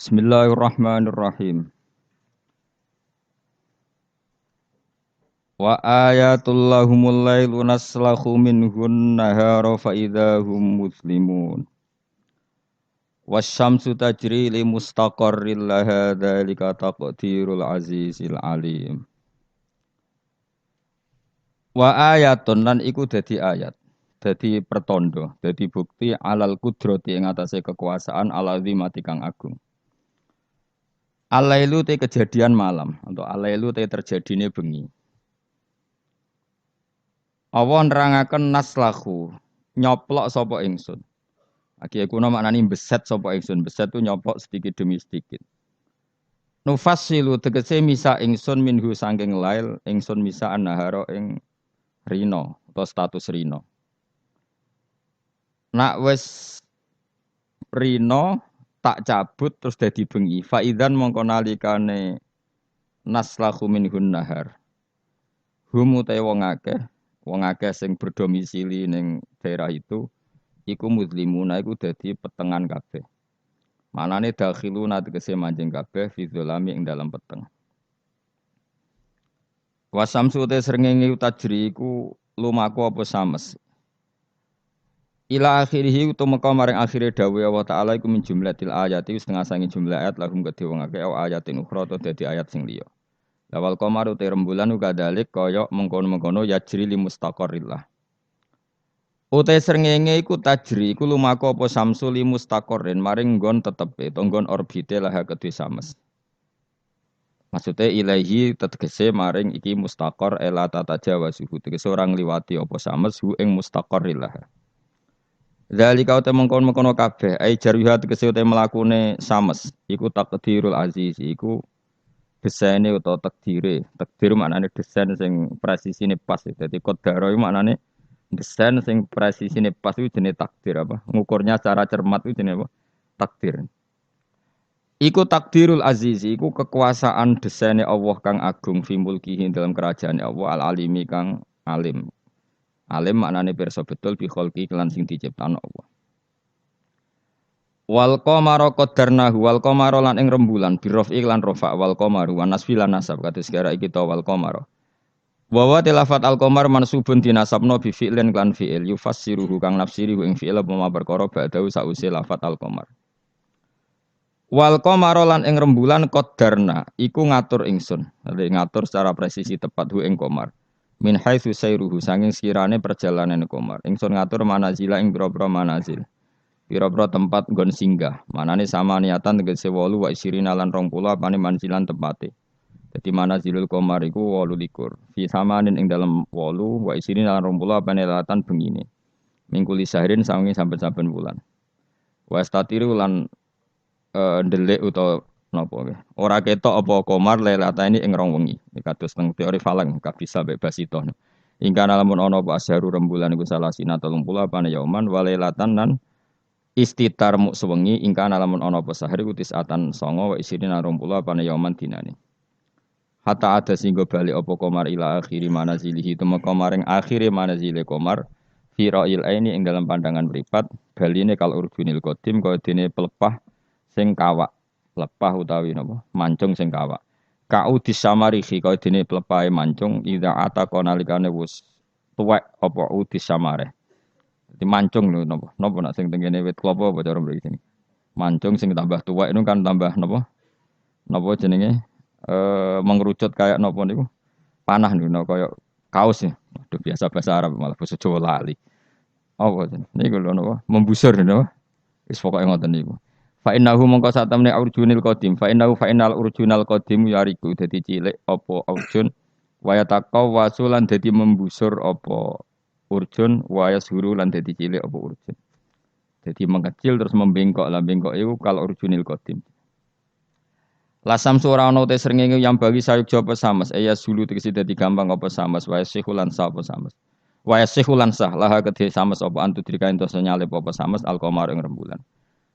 Bismillahirrahmanirrahim. Wa ayatul lahumul lailu naslahu minhun nahara fa idahum muslimun. Wasyamsu tajri li mustaqarril laha dzalika taqdirul azizil alim. Wa ayatun lan iku dadi ayat. Dadi pertondo, dadi bukti alal kudrati ing atase kekuasaan alazimati kang agung. Alailu te kejadian malam atau alailu te terjadine bengi. Allah nerangaken naslahu nyoplok sapa ingsun. Aki kuna maknani beset sapa ingsun. Beset tu nyoplok sedikit demi sedikit. Nufassilu tegese misa ingsun minhu sangking lail ingsun misa annahara ing rino atau status rino. Nak wis rino tak cabut terus dadi bengi. Faidan mongko nalikane naslahu minhun nahar. Hum utahe wong akeh sing berdomisili ning daerah itu iku muslimuna iku dadi petengan kabeh. Manane dakhiluna tegese manjing kabeh fi dzulami ing dalam peteng. Wasamsu te srengenge tajri iku lumaku apa sames. Ila akhirih utumeka maring akhire dawuh Allah taala iku min jumlatil ayati setengah sangi jumlah ayat lahum kedhe wong akeh ayatin ukhra to dadi ayat sing liya. Lawal qamaru te rembulan uga dalik kaya mengkono-mengkono yajri li mustaqarrillah. Utai srengenge iku tajri iku lumaku apa samsu li mustaqarrin maring nggon tetepe to nggon orbite laha kedhe sames. Maksudnya ilahi tegese maring iki mustaqar ela tata jawa suhu tegese orang liwati apa sames hu ing mustaqarrillah. Zalika uta mengkon-mengkono kabeh ai jarwiha tegese uta mlakune sames iku takdirul aziz iku desaine utawa takdire. Takdir maknane desain sing presisine pas. Dadi qadara iku maknane desain sing presisine pas iku jenenge takdir apa? Ngukurnya secara cermat iku jenenge apa? Takdir. Iku takdirul aziz iku kekuasaan desaine Allah kang agung fi mulkihi dalam kerajaan Allah al alimi kang alim. Alim maknane pirsa betul bi kholqi kelan sing diciptakno Allah. Wal qamara qaddarnahu wal qamara lan ing rembulan bi rafi lan rafa wal qamaru wan nasfi lan nasab kados gara iki to wal qamara. Wa tilafat al qamar mansubun dinasabno bi fi'lin lan fi'il yufassiruhu kang nafsirihu ing fi'il apa perkara ba'dahu sause lafat al qamar. Wal qamara lan ing rembulan qaddarna iku ngatur ingsun. Dadi ngatur secara presisi tepat hu ing qamar. Min haitsu sayruhu sanging sekirane perjalanan qamar. Ingsun ngatur manazila ing pira-pira manazil. Pira-pira tempat nggon singgah. Manane sama niatan tegese 8 wa isirina lan 20 apane manzilan tempate. Dadi manazilul qamar iku 28. Fi samanin ing dalem 8 wa isirina lan 20 apane latan bengine. Mingkuli sahrin sanging saben-saben wulan. Wa statiru lan ndelik utawa napa nggih. Ora ketok apa qamar lailata ini ing rong wengi. Kados teng teori falak kabeh sampe basito. Ingkana lamun ana apa asharu rembulan iku salasina 30 apane yauman walailatan lan istitar muk sewengi ingkana lamun ana apa sahar iku tisatan 9 wa isirina 20 apane yauman dinane. Hatta ada singgo bali apa qamar ila akhiri manazilihi temeka maring akhire manazile qamar fi ra'il aini ing dalam pandangan mripat baline kal urjunil qadim kaya dene pelepah sing kawak. Lepah utawi napa mancung sing kawak kau disamarihi kaya dene plepahe mancung ida ataka nalikane wis tuwek apa udisamare dadi mancung lho napa nak sing tengene wit klapa apa cara mriki mancung sing tambah tuwek itu kan tambah napa jenenge mengerucut kayak napa niku panah niku kaya kaos ya aduh biasa bahasa Arab malah basa Jawa lali apa niku lho napa membusur napa wis pokoke ngoten niku. Fa innahu mongko satemene urjunil qadim fa innal urjunal qadim yariku dadi cilik apa urjun wa yataqaw wasulan dadi membusur apa urjun wa yashuru lan dadi cilik apa urjun. Dadi mengecil terus membengkok lah bengkok iku kal urjunil qadim. Lasam sura ana te srengenge yang bagi sayuk japa samas ya sulu tegese dadi gampang apa samas wa yasihulan sa apa samas. Wa yasihulan sah laha kedhe samas apa antudrika entos nyalip apa samas al qamar ing rembulan.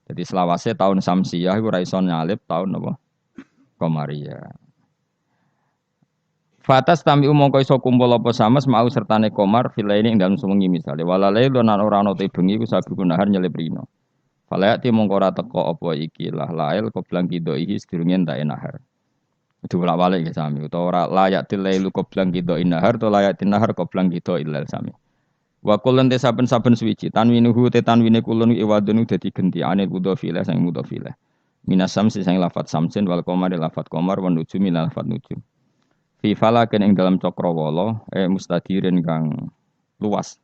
Jadi selawase tahun Samsiyah iku ora iso nyalip tahun apa? Qamariyah. Fatas tami mongko iso kumpul apa samas mau sertane qamar filaini ing dalem sewengi misale. Walale lan ora ana te bengi iku sabi kunahar nyelip rino. Falayati mongko ora teka apa iki lah lail qoblang kidaihi sedurunge entek nahar. Itu bolak-balik ya sami utawa ora layak tilailu qoblang kidai nahar to layak tinahar qoblang kidai ilal sami. Wa kulun te saben-saben suwiji tanwinuhu te tanwine kulun iwadun dadi genti anil mudhofile sang mudhofile. Minas samsi sang lafat samsin wal qamari lafat qamar wan nujumi lafat nujum. Fi falakin ing dalam cakrawala mustadirin kang luas.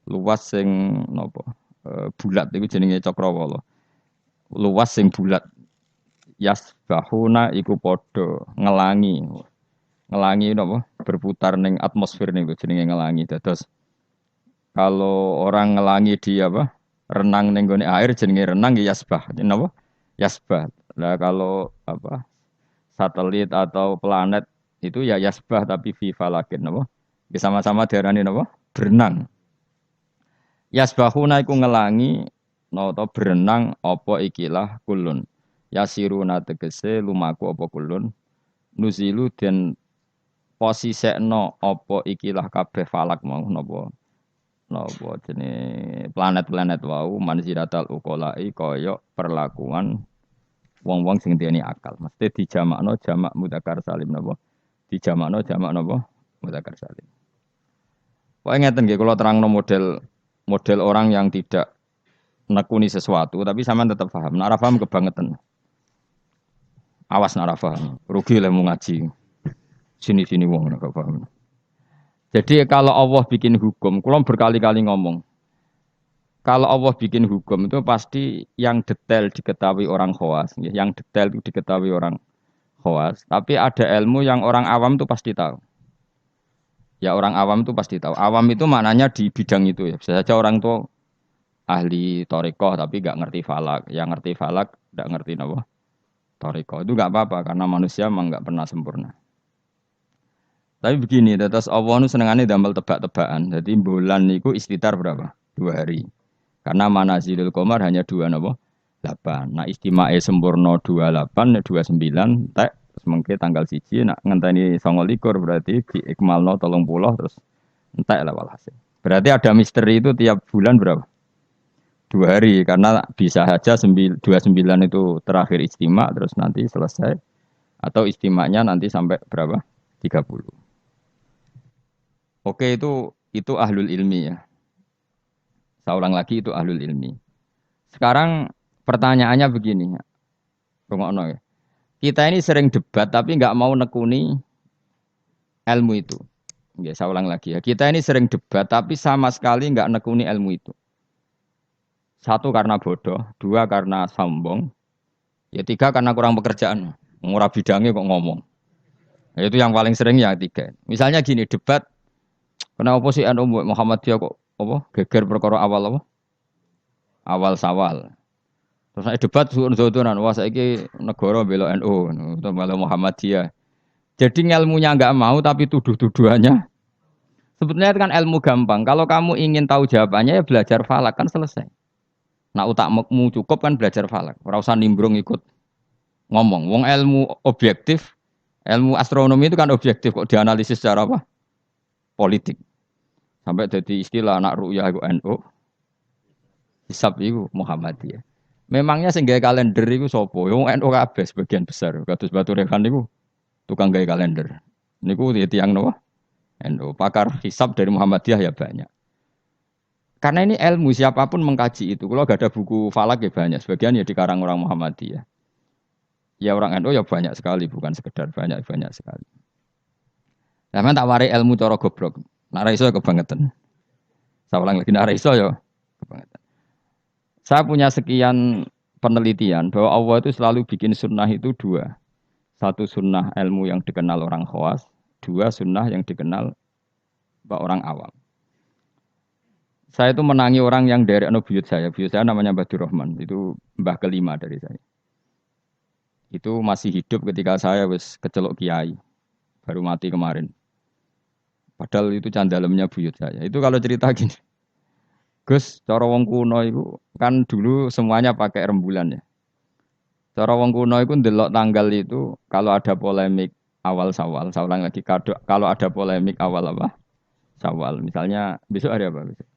Luas sing napa? Bulat iku jenenge cakrawala. Luas sing bulat. Yasbahuna iku padha ngelangi. Ngelangi napa? Berputar ning atmosfer niku jenenge ngelangi. Dados kalau orang ngelangi di apa? Renang ning gone air jenenge renang ya yasbah. Napa? Yasbah. Lah kalau apa? Satelit atau planet itu ya yasbah tapi fi falakin napa? Sama-sama diarani napa? Berenang. Yasbahuna iku ngelangi nata berenang apa ikilah kulun. Yasiruna tegese lumaku apa kulun. Nuzilu den posisekno apa ikilah kabeh falak mau napa jenenge planet-planet wau manziratal uqolai kaya perlakuan wong-wong sing duweni akal. Mesti dijamakno jamak mudzakkar salim napa? Dijamakno jamak napa? Mudzakkar salim. Kok ngeten nggih kula terangno model orang yang tidak nekuni sesuatu tapi sampean tetap paham. Nek ora paham kebangetan. Awas nek ora paham, rugi lemu ngaji. Sini-sini wong nek paham. Jadi kalau Allah bikin hukum, kula berkali-kali ngomong. Kalau Allah bikin hukum itu pasti yang detail diketahui orang khawas, yang detail itu diketahui orang khawas, tapi ada ilmu yang orang awam itu pasti tahu. Ya orang awam itu pasti tahu. Awam itu maknanya di bidang itu ya. Bisa saja orang itu ahli thariqah tapi nggak ngerti falak. Yang ngerti falak nggak ngerti apa? Thariqah. Itu nggak apa-apa karena manusia memang nggak pernah sempurna. Tapi begini, terus Allah itu senengannya damel tebak-tebakan. Jadi bulan itu istitar berapa? 2 hari. Karena manazilul qamar hanya 2 napa? 8. Nah istimae sempurna 28, 29, tek semengke tanggal 1 nak ngenteni 29 berarti diikmalno 30 terus entek lah walhasil. Berarti ada misteri itu tiap bulan berapa? 2 hari karena bisa saja 29 itu terakhir istimak terus nanti selesai atau istimanya nanti sampai berapa? 30. Oke itu ahlul ilmi ya. Saya ulang lagi itu ahlul ilmi. Sekarang pertanyaannya begini. Rungokno ya. Kita ini sering debat tapi nggak mau nekuni ilmu itu. Ya, saya ulang lagi ya. Kita ini sering debat tapi sama sekali nggak nekuni ilmu itu. 1 karena bodoh, 2 karena sombong, ya 3 karena kurang pekerjaan. Murah bidangnya kok ngomong. Ya, itu yang paling sering ya 3. Misalnya gini debat. Kenapa sih NU Muhammadiyah kok apa geger perkara awal apa? Awal Sawal. Terus nek debat suun-suunan wah saiki negara bela NU atau bela Muhammadiyah. Jadi ilmunya enggak mau tapi tuduh-tuduhannya. Sebetulnya kan ilmu gampang. Kalau kamu ingin tahu jawabannya ya belajar falak kan selesai. Nah utakmu cukup kan belajar falak. Ora usah nimbrung ikut ngomong. Wong ilmu objektif, ilmu astronomi itu kan objektif kok dianalisis secara apa? Politik. Sampai jadi istilah anak ru'yah iku NU. Hisab iku Muhammadiyah. Memangnya sing gawe kalender iku sapa? Wong NU kabeh sebagian besar. Kados Batu Rehan niku tukang gawe kalender. Niku tiyang napa? NU. Pakar hisab dari Muhammadiyah ya banyak. Karena ini ilmu siapapun mengkaji itu. Kalau gak ada buku falak ya banyak. Sebagian ya dikarang orang Muhammadiyah. Ya orang NU ya banyak sekali, bukan sekedar banyak sekali. Sampeyan tak wari ilmu cara goblok. Nek ra iso ya kebangetan. Saya ulang lagi nek ra iso ya kebangetan. Saya punya sekian penelitian bahwa Allah itu selalu bikin sunnah itu 2. 1 sunnah ilmu yang dikenal orang khawas, 2 sunnah yang dikenal orang awam. Saya itu menangi orang yang dari buyut saya. Buyut saya namanya Badur Rahman. Itu mbah kelima dari saya. Itu masih hidup ketika saya wis kecelok kiai. Baru mati kemarin. Padahal itu candalemnya buyut saya. Itu kalau cerita gini. Gus, cara wong kuno itu kan dulu semuanya pakai rembulan ya. Cara wong kuno itu ndelok tanggal itu kalau ada polemik awal Syawal, saya ulang lagi kalau ada polemik awal apa? Syawal. Misalnya besok hari apa besok?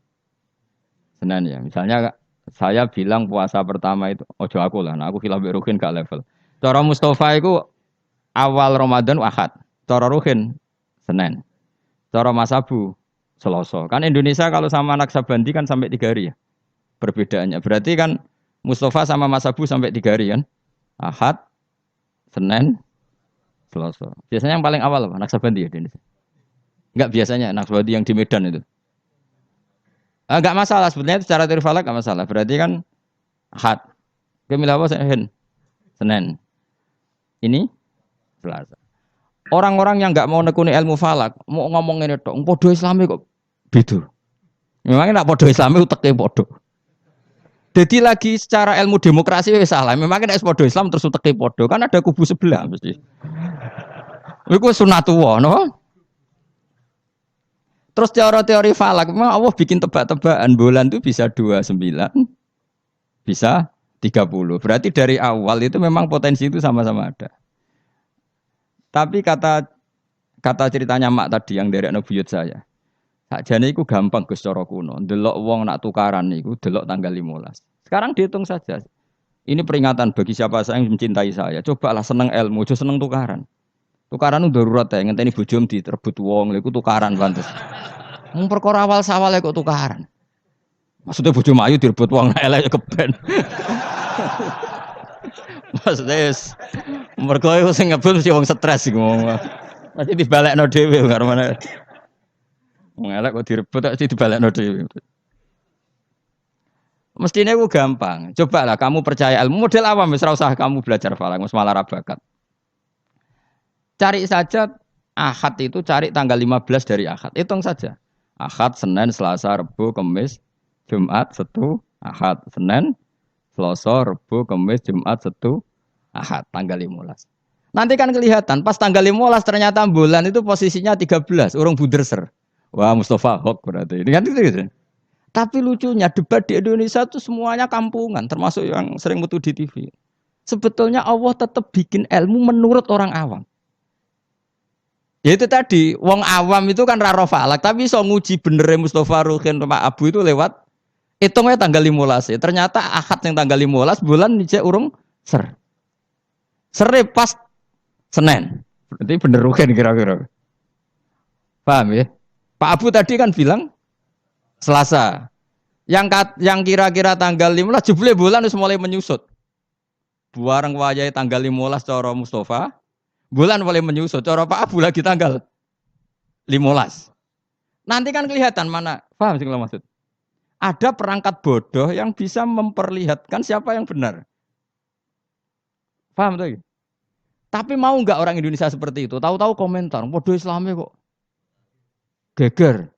Senin ya. Misalnya Saya bilang puasa pertama itu ojo aku lah, nah aku khilaf mbek Ruhin gak level. Cara Mustafa itu awal Ramadan Ahad, cara Ruhin Senin, cara Mas Abu Selasa. Kan Indonesia kalau sama Naksabandi kan sampai 3 hari ya perbedaannya. Berarti kan Mustafa sama Mas Abu sampai 3 hari kan? Ahad, Senin, Selasa. Biasanya yang paling awal apa? Naksabandi ya di Indonesia. Enggak biasanya Naksabandi yang di Medan itu. Enggak masalah sebetulnya itu secara teori falak enggak masalah. Berarti kan Ahad. Kemila apa Senin. Ini Selasa. Orang-orang yang enggak mau nekuni ilmu falak, mau ngomong ini tok, podo Islami kok beda. Memangnya nak podo Islami uteke podo. Jadi lagi secara ilmu demokrasi wis salah. Memangnya nek podo Islam terus uteke podo, kan ada kubu sebelah mesti. Iku sunatullah, no? Terus teori falak, memang Allah bikin tebak-tebakan bulan itu bisa 29, bisa 30. Berarti dari awal itu memang potensi itu sama-sama ada. Tapi kata ceritanya mak tadi yang dari buyut saya. Sakjane iku gampang Gus cara kuno. Delok wong nak tukaran niku delok tanggal 15. Sekarang dihitung saja. Ini peringatan bagi siapa yang mencintai saya. Cobalah seneng ilmu, aja seneng tukaran. Tukaran itu darurat ya, ngenteni bojom diterbut wong, lha iku tukaran pantes. Mung perkara awal sawale kok tukaran. Maksudnya bojom ayu direbut wong elek keben. Maksudnya mergo sing ngebut mesti wong stres iku ngomong. Mesti dibalekno dhewe karo mana. Wong elek kok direbut mesti dibalekno dhewe. Mestinya itu gampang. Cobalah kamu percaya ilmu model awam wis ora usah kamu belajar falak, wis malah ra bakat. Cari saja Ahad itu cari tanggal 15 dari Ahad. Hitung saja. Ahad, Senin, Selasa, Rabu, Kamis, Jumat, Sabtu, Ahad, Senin, Selasa, Rabu, Kamis, Jumat, Sabtu, Ahad, tanggal 15. Nanti kan kelihatan pas tanggal 15 ternyata bulan itu posisinya 13, urung buderser. Wah, Mustafa Hok berarti. Ini kan gitu. Tapi lucunya debat di Indonesia itu semuanya kampungan, termasuk yang sering mutu di TV. Sebetulnya Allah tetap bikin ilmu menurut orang awam. Ya itu tadi, wong awam itu kan raro falak, tapi so nguji benernya Mustafa Ruhin Pak Abu itu lewat hitungnya tanggal 15 ya. Ternyata Ahad yang tanggal 15 bulan dicek urung ser. Sere pas Senin. Berarti bener Ruhin kira-kira. Paham ya? Pak Abu tadi kan bilang Selasa. Yang kira-kira tanggal 15 jebule bulan wis mulai menyusut. Buareng wayahe tanggal 15 cara Mustafa, bulan mulai menyusut. Cara Pak Abu lagi tanggal 15. Nanti kan kelihatan mana. Paham sih kalau maksud? Ada perangkat bodoh yang bisa memperlihatkan siapa yang benar. Paham tuh? Tapi mau nggak orang Indonesia seperti itu? Tahu-tahu komentar, bodoh Islami kok geger.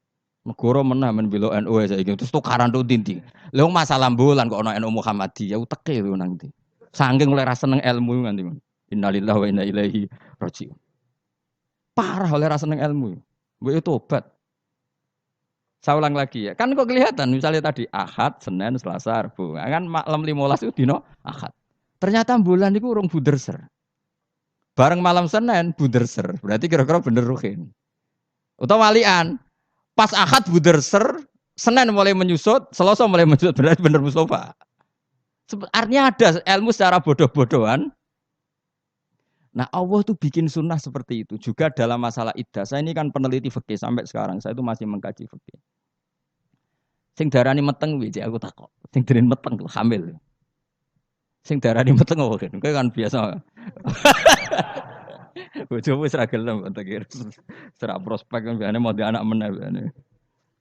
Negara menah men belo NU saiki terus tukaran tuh tinting. Lha masalah bulan kok ana NU Muhammadiyah uteke lho nanti. Saking oleh ra seneng ilmu nganti. Innalillahi wa inna ilaihi raji'un. Parah oleh ra seneng ilmu. Mbok tobat. Saya ulang lagi ya. Kan kok kelihatan misalnya tadi Ahad, Senin, Selasa, Rabu. Kan malam 15 itu dino Ahad. Ternyata bulan itu urung buderser. Bareng malam Senin buderser. Berarti kira-kira bener Ruhin. Utawa walian. Pas Ahad buderser, Senin mulai menyusut, Selasa mulai menyusut. Berarti bener Mustafa. Artinya ada ilmu secara bodoh-bodohan. Nah Allah tuh bikin sunnah seperti itu. Juga dalam masalah iddah. Saya ini kan peneliti fikih sampai sekarang. Saya itu masih mengkaji fikih. Sing darani meteng wiji aku takok. Sing darani meteng tuh hamil. Sing darani meteng apa kan? Kayak kan biasa. Bojomu wis ra gelem tak kira. Serak prospek kan biasane mau di anak meneh biasane.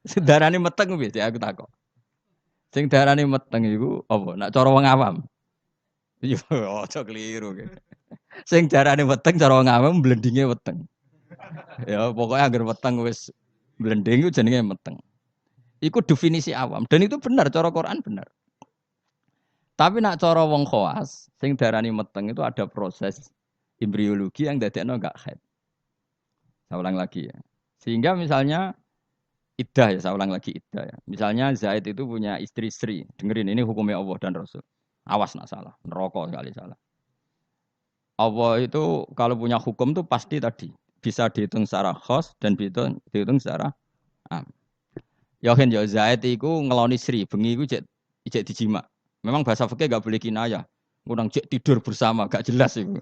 Sing darani meteng wiji aku takok. Sing darani meteng iku apa? Nak cara wong awam. Yo aja keliru. Sing darani meteng cara wong awam blendinge weteng. Ya pokoknya agar weteng wis blending iku jenenge meteng. Iku definisi awam dan itu benar cara Quran benar. Tapi nak cara wong khawas sing darani meteng itu ada proses embriologi yang dadekno enggak haid. Saya ulang lagi ya. Sehingga misalnya iddah ya, saya ulang lagi iddah ya. Misalnya Zaid itu punya istri Sri. Dengerin ini hukumnya Allah dan Rasul. Awas nak salah, neraka sekali salah. Allah itu kalau punya hukum tuh pasti tadi bisa dihitung secara khos dan dihitung secara am. Yakin ya Zaid iku ngeloni Sri, bengi iku cek ijek dijima. Memang bahasa fikih gak boleh kinayah. Ngundang jek tidur bersama gak jelas itu.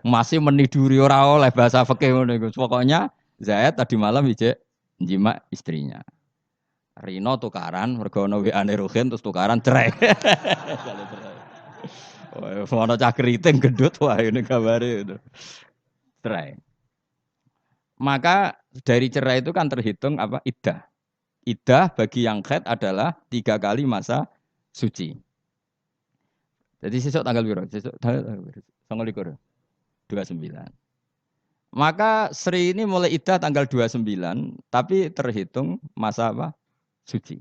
Masih meniduri ora oleh bahasa fikih ngono iku. Pokoknya Zaid tadi malam ijek jima istrinya. Rino tukaran, mergo ono WA-ne Ruhin terus tukaran cerai. Oh, ono cah keriting gendut wah ini kabare itu. Cerai. Maka dari cerai itu kan terhitung apa? Iddah. Iddah bagi yang haid adalah 3 kali masa suci. Jadi sesuk tanggal piro? Sesuk tanggal 29. Maka Sri ini mulai iddah tanggal 29, tapi terhitung masa apa? Suci.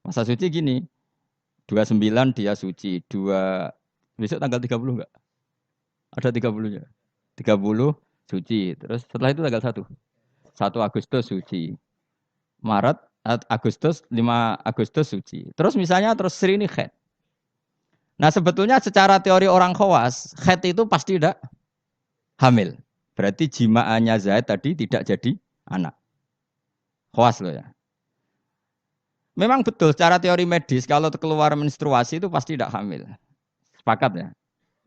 Masa suci gini, 29 dia suci, besok tanggal 30 enggak? Ada 30-nya. 30 suci. Terus setelah itu tanggal 1. 1 Agustus suci. Maret, Agustus, 5 Agustus suci. Terus misalnya terus Sri ini haid. Nah sebetulnya secara teori orang khawas, haid itu pasti tidak hamil. Berarti jimaannya Zaid tadi tidak jadi anak. Khawas loh ya. Memang betul secara teori medis kalau keluar menstruasi itu pasti tidak hamil. Sepakat ya.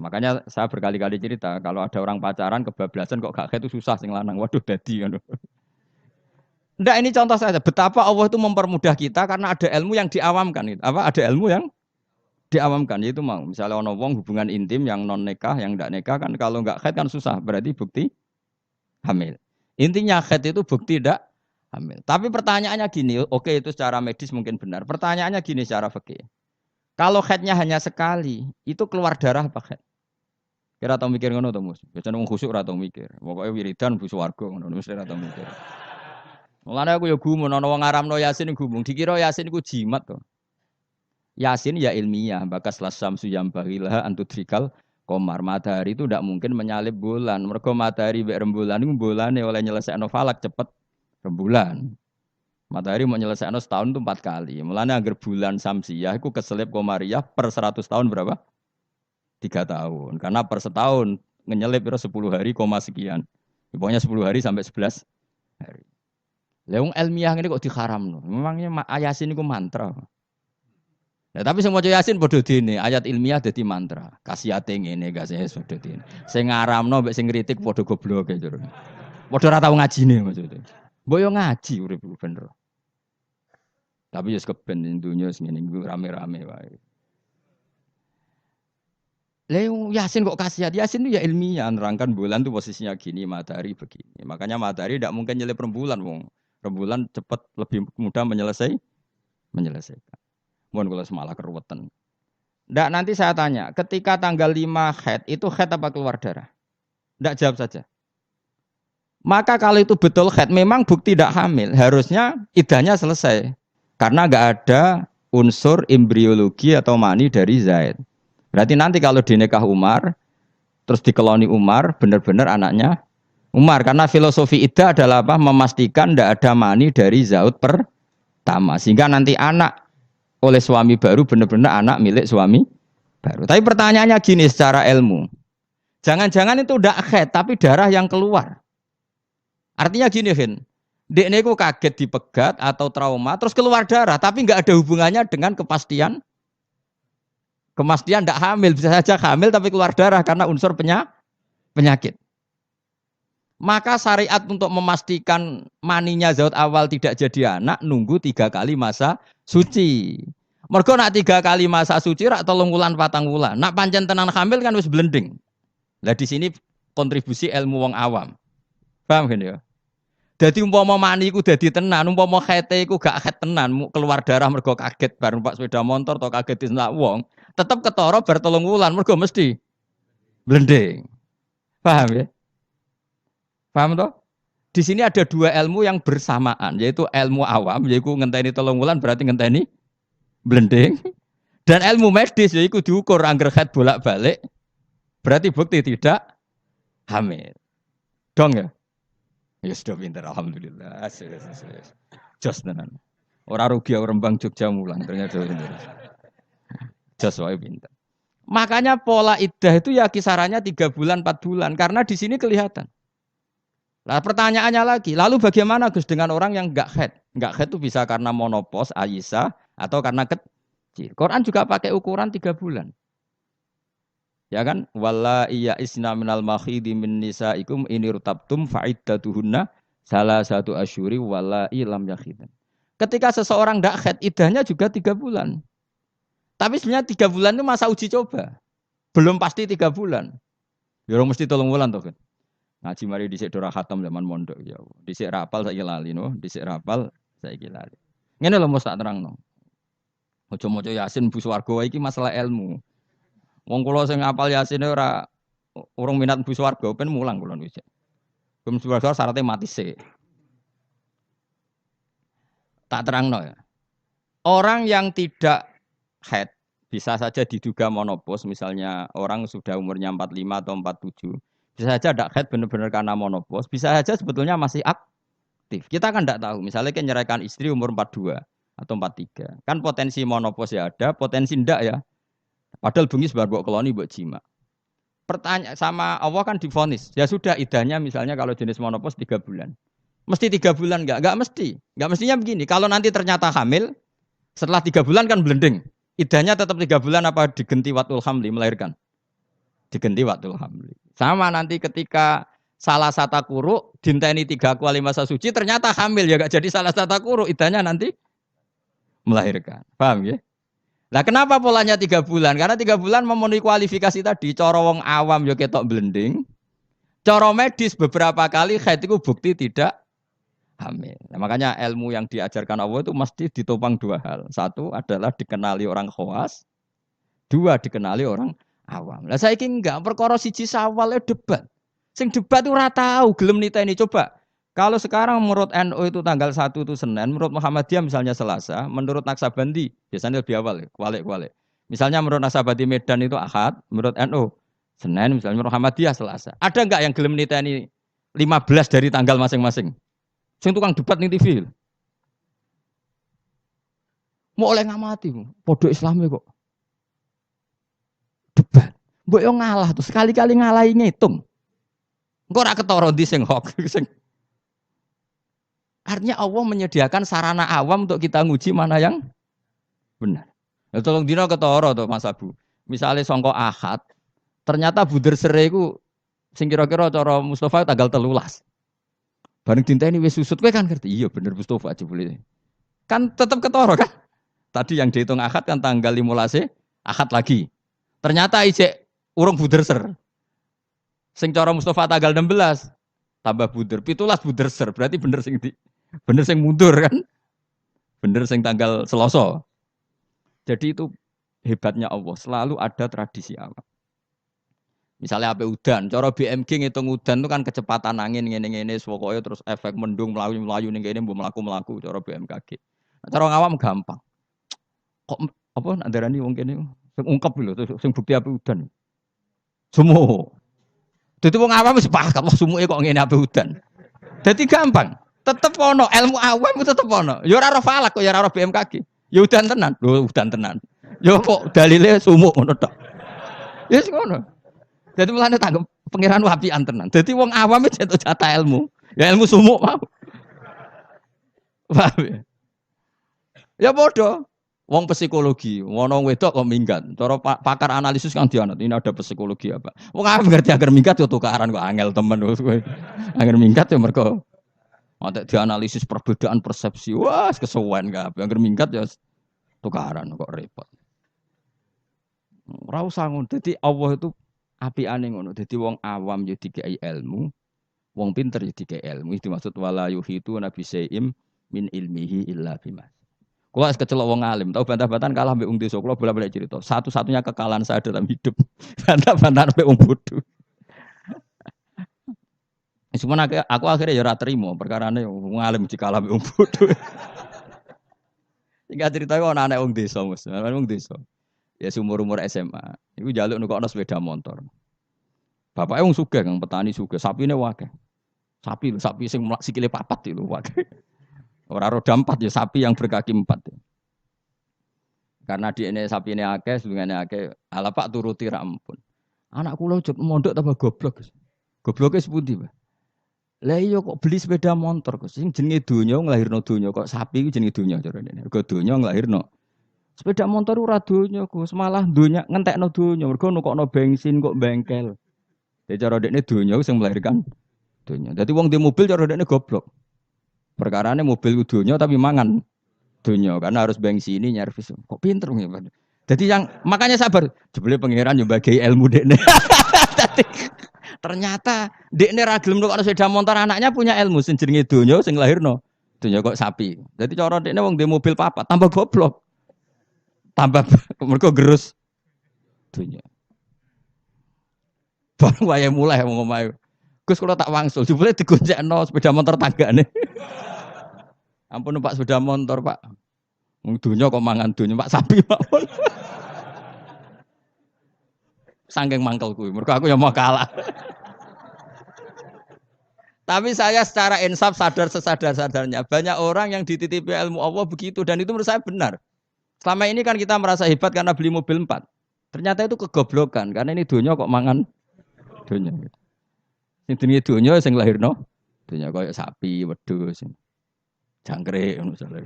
Makanya saya berkali-kali cerita kalau ada orang pacaran kebablasan kok gak haid itu susah sing lanang. Waduh dadi ngono. Ndak ini contoh saja betapa Allah itu mempermudah kita karena ada ilmu yang diawamkan itu. Apa ada ilmu yang diawamkan yaitu mau misalnya ono wong hubungan intim yang non nikah yang ndak nikah kan kalau nggak haid kan susah berarti bukti hamil. Intinya haid itu bukti tidak hamil. Tapi pertanyaannya gini, oke itu secara medis mungkin benar. Pertanyaannya gini secara fikih. Kalau haidnya hanya sekali, itu keluar darah apa haid? Kira tau mikir ngono to, Mus? Biasane wong khusuk ora tau mikir. Pokoke wiridan bu swarga ngono mesti ora tau mikir. Mulane aku ya gumun ana wong ngaramno Yasin gumun, dikira Yasin iku jimat to. Yasin ya ilmiah, bakas lasam suyam bahilah antudrikal komar matahari itu tidak mungkin menyalip bulan. Mergo matahari mbek rembulan itu bulane oleh nyelesaikno falak cepet rembulan. Matahari mau nyelesaikno setahun itu 4 kali. Mulane angger bulan samsiah iku keselip komariah per 100 tahun berapa? 3 tahun. Karena per setahun ngenyelip 10 hari koma sekian. Pokoknya 10 hari sampai 11 hari. Leung ilmiah ini kok diharamno. Memangnya Yasin iku mantra. Nah, tapi semua Yasin padha dene, ayat ilmiah dadi mantra. Kasihate ngene gak sih padha dene. Sing ngaramno mbek sing ngritik padha gobloke jare. Padha ora tau ngajine maksudnya. Mbok yo ngaji urip bener. Tapi yo keben dunya sing ngene iku rame-rame wae. Leung Yasin kok kasihat? Yasin itu ya ilmiah nerangkan bulan tuh posisinya gini, matahari begini. Makanya matahari tidak mungkin nyelip rembulan, wong. Rembulan cepat lebih mudah menyelesaikan. Mohon kalau semalah keruwetan. Ndak nanti saya tanya, ketika tanggal 5 haid, itu haid apa keluar darah? Ndak jawab saja. Maka kalau itu betul haid, memang bukti tidak hamil. Harusnya iddahnya selesai. Karena nggak ada unsur embriologi atau mani dari Zaid. Berarti nanti kalau dinikah Umar, terus dikeloni Umar, benar-benar anaknya Umar. Karena filosofi iddah adalah apa? Memastikan ndak ada mani dari Zaid pertama. Sehingga nanti anak oleh suami baru benar-benar anak milik suami baru. Tapi pertanyaannya gini secara ilmu. Jangan-jangan itu udah haid tapi darah yang keluar. Artinya gini kan. Dekne ku kaget dipegat atau trauma terus keluar darah tapi nggak ada hubungannya dengan kepastian tidak hamil. Bisa saja hamil tapi keluar darah karena unsur penyakit. Maka syariat untuk memastikan maninya zat awal tidak jadi anak nunggu 3 kali masa suci. Mergo nak 3 kali masa suci rak 3 wulan 4 wulan. Nak pancen tenan hamil kan wis blending. Lah di sini kontribusi ilmu wong awam. Paham kan ya? Dadi umpama mani iku dadi tenan, umpama khete iku gak khet tenan, keluar darah mergo kaget bar numpak sepeda motor atau kaget disentak wong, tetep ketara bar 3 wulan mergo mesti blending. Paham ya? Paham toh? Di sini ada 2 ilmu yang bersamaan, yaitu ilmu awam, yaitu ngenteni 3 wulan berarti ngenteni blending, dan ilmu medis yaitu diukur angger haid bolak-balik, berarti bukti tidak hamil. Dong ya? Ya sudah pinter, alhamdulillah. Jos tenan. Ora rugi Rembang Jogja mulang ternyata pinter. Jos wae pinter. Makanya pola iddah itu ya kisarannya 3 bulan, 4 bulan karena di sini kelihatan. Nah pertanyaannya lagi, lalu bagaimana Gus dengan orang yang enggak haid? Enggak haid itu bisa karena monopos, Aisyah, atau karena suci. Quran juga pakai ukuran 3 bulan. Ya kan? Walla iya isna minal makhidi min nisaikum ini rutabtum fa'iddatuhunna salah satu asyuri walla ilam yakhidan. Ketika seseorang tidak haid, idahnya juga 3 bulan. Tapi sebenarnya 3 bulan itu masa uji coba. Belum pasti 3 bulan. Ya orang mesti 3 bulan toh kan. Ngaji mari dhisik dora khatam zaman mondok ya. Dhisik rapal saiki lali no, dhisik rapal saiki lali. Ngene lho mesti tak terangno. Maca-maca Yasin bu swarga iki masalah ilmu. Wong kula sing ngapal Yasin ora urung minat bu swarga ben mulang kula wis. Bu swarga syaratnya mati sik. Tak terangno ya. Orang yang tidak haid bisa saja diduga monopos, misalnya orang sudah umurnya 45 atau 47. Bisa saja tidak haid benar-benar karena monopos, bisa saja sebetulnya masih aktif. Kita kan tidak tahu, misalnya kan nyeraikan istri umur 42 atau 43. Kan potensi monopos ya ada, potensi tidak ya. Padahal bengis baru buat koloni buat jima. Pertanyaan sama Allah kan divonis, ya sudah idahnya misalnya kalau jenis monopos 3 bulan. Mesti 3 bulan enggak? Enggak mesti. Enggak mestinya begini, kalau nanti ternyata hamil, setelah 3 bulan kan blending. Idahnya tetap 3 bulan apa digenti watul hamli melahirkan? Digenti watul hamli. Sama nanti ketika salah satu kuru dinteni 3 kali masa suci ternyata hamil ya gak jadi salah satu kuru idahnya nanti melahirkan. Paham ya? Nah kenapa polanya 3 bulan? Karena 3 bulan memenuhi kualifikasi tadi. Cara wong awam ya ketok blending. Cara medis beberapa kali haid itu bukti tidak hamil. Nah, makanya ilmu yang diajarkan Allah itu mesti ditopang 2 hal. 1 adalah dikenali orang khawas, 2 dikenali orang awam. Lah saiki enggak perkara siji sawal debat. Sing debat ora tahu gelem niteni coba. Kalau sekarang menurut NU itu tanggal 1 itu Senin, menurut Muhammadiyah misalnya Selasa, menurut Naksabandi biasanya lebih awal, kualik-kualik. Misalnya menurut Naksabandi Medan itu Ahad, menurut NU Senin, misalnya menurut Muhammadiyah Selasa. Ada enggak yang gelem niteni 15 dari tanggal masing-masing? Sing tukang debat ning TV. Mau oleh ngamati, podo Islami kok. Debat. Mbok yo ngalah tuh, sekali-kali ngalahi ngitung. Engko ora ketara ndi sing hok sing. Artinya Allah menyediakan sarana awam untuk kita nguji mana yang benar. Ya tolong dina ketara to Mas Abu. Misale sangka Ahad, ternyata buder sere iku sing kira-kira cara Mustafa tanggal 13. Bareng dinteni wis susut kowe kan ngerti. Iya bener Mustofa aja boleh. Kan tetap ketara kan? Tadi yang dihitung Ahad kan tanggal 15 Ahad lagi. Ternyata ijek urung buder ser. Sing cara Mustofa tanggal 16 tambah buder 17 buder ser. Berarti bener sing mundur kan? Bener sing tanggal Selasa. Jadi itu hebatnya Allah, selalu ada tradisi awam. Misalnya apa udan, cara BMG ngitung udan itu kan kecepatan angin ngene-ngene pokoknya terus efek mendung melayu ning kene mbok mlaku-mlaku cara BMKG. Nah, cara ngawam gampang. Kok apa ndarani wong kene sing ungkep lho sing bukti apa udan. Sumu. Dadi wong awam wis sepakat wah sumuke kok ngene apa udan. Dadi gampang. Tetep ono ilmu awam itu tetep ono. Ya ora ora falak kok ya ora BMKG. Ya udan tenan. Lho udan tenan. Ya kok dalile sumuk ngono tok. Ya sing ngono. Jadi mulane tanggap pengiran wapian tenan. Jadi wong awam itu jatah ilmu. Ya ilmu sumuk mau. Paham ya? Ya bodoh. Wong psikologi, wong wedok kok minggat. Cara pakar analisis kan dianut. Ini ada psikologi apa? Wong awam ngerti agar minggat yo tukaran kok angel temen kowe. Agar minggat yo mergo ada dianalisis perbedaan persepsi. Wah, kesuwen kabeh. Agar minggat ya tukaran kok repot. Ora usah ngono. Dadi Allah itu apiane ngono. Dadi wong awam yo dikai ilmu, wong pinter yo dikai ilmu. Itu maksud wala yuhitu nabi saim min ilmihi illa bima. Kula kecelok wong alim, tahu bantah-bantahan kalah mbek wong desa. Kula bolak-balik cerita. Satu-satunya kekalahan saya dalam hidup bantah-bantahan mbek wong bodoh. Cuma aku akhirnya ya ora trimo, perkarane wong alim dikalah mbek wong bodoh. Singkat cerita kok ana anak wong desa, Mas. Wong desa. Ya umur SMA. Iku njaluk nukokno sepeda motor. Bapake wong sugih, Kang petani sugih, sapine akeh. Sapi sing sikile 4 itu akeh. Ora roda 4 ya sapi yang berkaki 4. Karena di ini sapine akeh, sedungane akeh, ala Pak turuti ra ampun. Anak kula jek mondok tambah goblok. Gobloke sepundi, Pak? Lah iya kok beli sepeda motor kok sing jenenge donya nglahirno donya kok sapi ku jenenge donya carane. Mergo donya nglahirno Sepeda motor ora donya Gus, malah donya ngentekno donya. Mergo nukokno bensin kok bengkel. Dadi cara dekne donya sing melahirkan donya. Dadi wong di mobil cara dekne goblok. Perkarane mobil donya tapi mangan donya karena harus bensin ini nyervis. Kok pinter ngene. Jadi yang makanya sabar. Jebule pangeran yo bagi ilmu dekne. Ternyata dekne ra gelem nukokno sepeda motor anaknya punya ilmu sing jenenge donya sing lahirno. Donya kok sapi. Dadi cara dekne wong di mobil papat tambah goblok. Tambah mergo gerus dunya. Baru wae mulai wong omahe. Gus kula tak wangsul, jebule digoncekno sepeda motor tanggane. Ampun Pak sepeda motor, Pak. Wong dunya kok mangan dunya, Pak sapi mawon. Saking mangkel kuwi, mergo aku ya mau kalah. Tapi saya secara insaf sadar sesadar-sadarnya banyak orang yang dititipi ilmu Allah begitu dan itu menurut saya benar. Selama ini kan kita merasa hebat karena beli mobil 4. Ternyata itu kegoblokan karena ini dunia kok mangan dunia. Sing dunia dunia sing lahirno dunia koyo sapi, wedhus, jangkrik misalnya.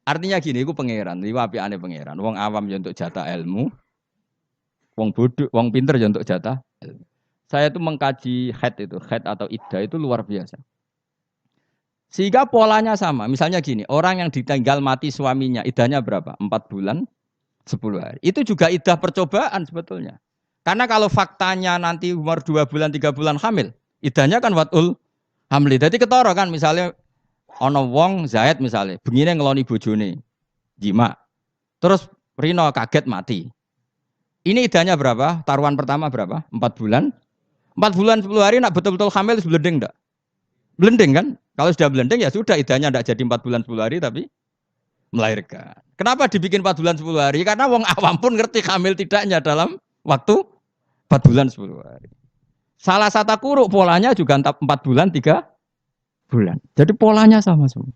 Artinya gini, iku pangeran, iku apikane pangeran. Wong awam ya untuk jatah ilmu, wong bodoh, wong pinter ya untuk jatah ilmu. Saya itu mengkaji haid atau iddah itu luar biasa. Sehingga polanya sama. Misalnya gini, orang yang ditinggal mati suaminya, iddahnya berapa? 4 bulan, 10 hari. Itu juga iddah percobaan sebetulnya. Karena kalau faktanya nanti umur 2 bulan, 3 bulan hamil, iddahnya kan watul hamli. Jadi ketara kan, misalnya ana wong Zaid misalnya, bengine ngeloni bojone, jima. Terus Rino kaget mati. Ini iddahnya berapa? Taruhan pertama berapa? 4 bulan. 4 bulan 10 hari nak betul-betul hamil blending enggak? Blending kan? Kalau sudah blending ya sudah iddahnya tidak jadi 4 bulan 10 hari tapi melahirkan. Kenapa dibikin 4 bulan 10 hari? Karena wong awam pun ngerti hamil tidaknya dalam waktu 4 bulan 10 hari. Salah satu kuruk polanya juga 4 bulan 3 bulan. Jadi polanya sama semua.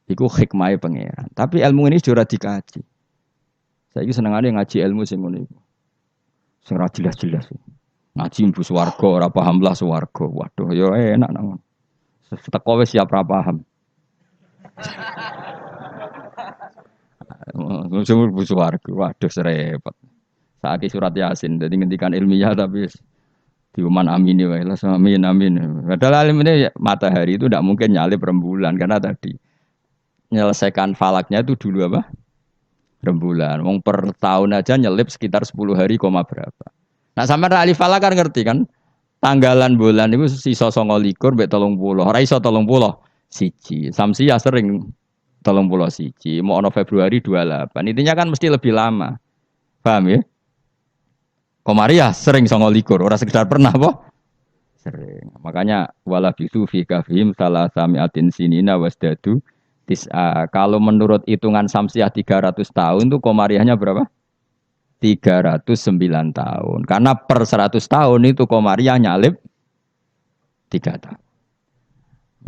Iku hikmahnya pangeran. Tapi ilmu ini sudah dikaji. Saya ini senengannya ngaji ilmu sing ngono iku. Sing ra jelas-jelas. Ngaji mbu swarga ora paham lah swarga. Waduh ya enak nang. Teko wis siap ra paham. Sing mbu swarga. Waduh repot. Saiki surat Yasin dadi ngendikan ilmiah tapi diuman amin wae lah amin amin. Padahal alim ini matahari itu tidak mungkin nyalip rembulan karena tadi menyelesaikan falaknya itu dulu apa? Rembulan. Wong per tahun aja nyelip sekitar 10 hari koma berapa. Nah sampean ahli falak kan ngerti kan? Tanggalan bulan itu sisa 29 mbek 30. Ora iso 30 siji. Samsia sering 30 siji. Mau ono Februari 28. Intinya kan mesti lebih lama. Paham ya? Komaria sering 29. Ora sekedar pernah apa? Sering. Makanya wala bisu fi kafihim salasamiatin sinina wasdadu tis'a. Kalau menurut hitungan Samsiah 300 tahun itu komariahnya berapa? 309 tahun. Karena per 100 tahun itu komariah nyalip 3 tahun.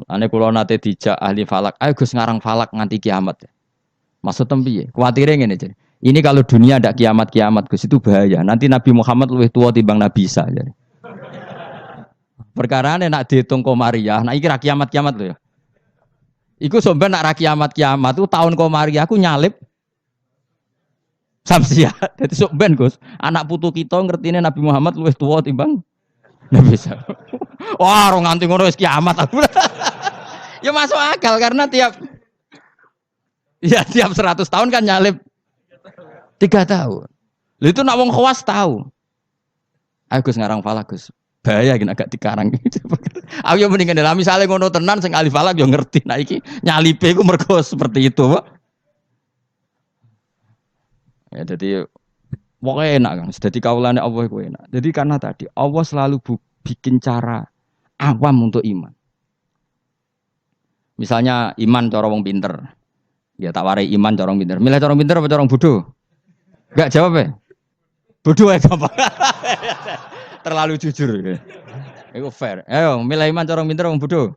Ane kula nate dijak ahli falak, ayo Gus ngarang falak nganti kiamat. Maksud piye? Kuwatire ngene jadi. Ini kalau dunia ndak kiamat-kiamat Gus itu bahaya. Nanti Nabi Muhammad luwih tua timbang Nabi Isa jadi. Perkarane nak dihitung komariah, nah iki ra kiamat-kiamat lho ya. Iku sampeyan nak ra kiamat-kiamat itu tahun komariah aku nyalip Samsiah. Jadi sok ben Gus, anak putu kita ngertine Nabi Muhammad luwih tua timbang Nabi Isa. Wah, ora nganti ngono wis kiamat aku. Ya masuk akal karena tiap 100 tahun kan nyalip 3 tahun. Lha itu nak wong khawas tahu. Ayo Gus ngarang falak Gus. Bahaya gini agak dikarang. Aku yo mendingan dalam misale ngono tenan sing ahli falak yo ngerti. Nah iki nyalipe iku mergo seperti itu, Pak. Ya jadi pokoknya enak kan. Jadi kaulane Allah itu enak. Jadi karena tadi Allah selalu bikin cara awam untuk iman. Misalnya iman cara wong pinter. Ya tak warai iman cara wong pinter. Milih cara pinter apa cara bodoh? Enggak jawab ya. Bodoh ya gampang. Terlalu jujur. Itu fair. Ayo milih iman cara pinter wong bodoh.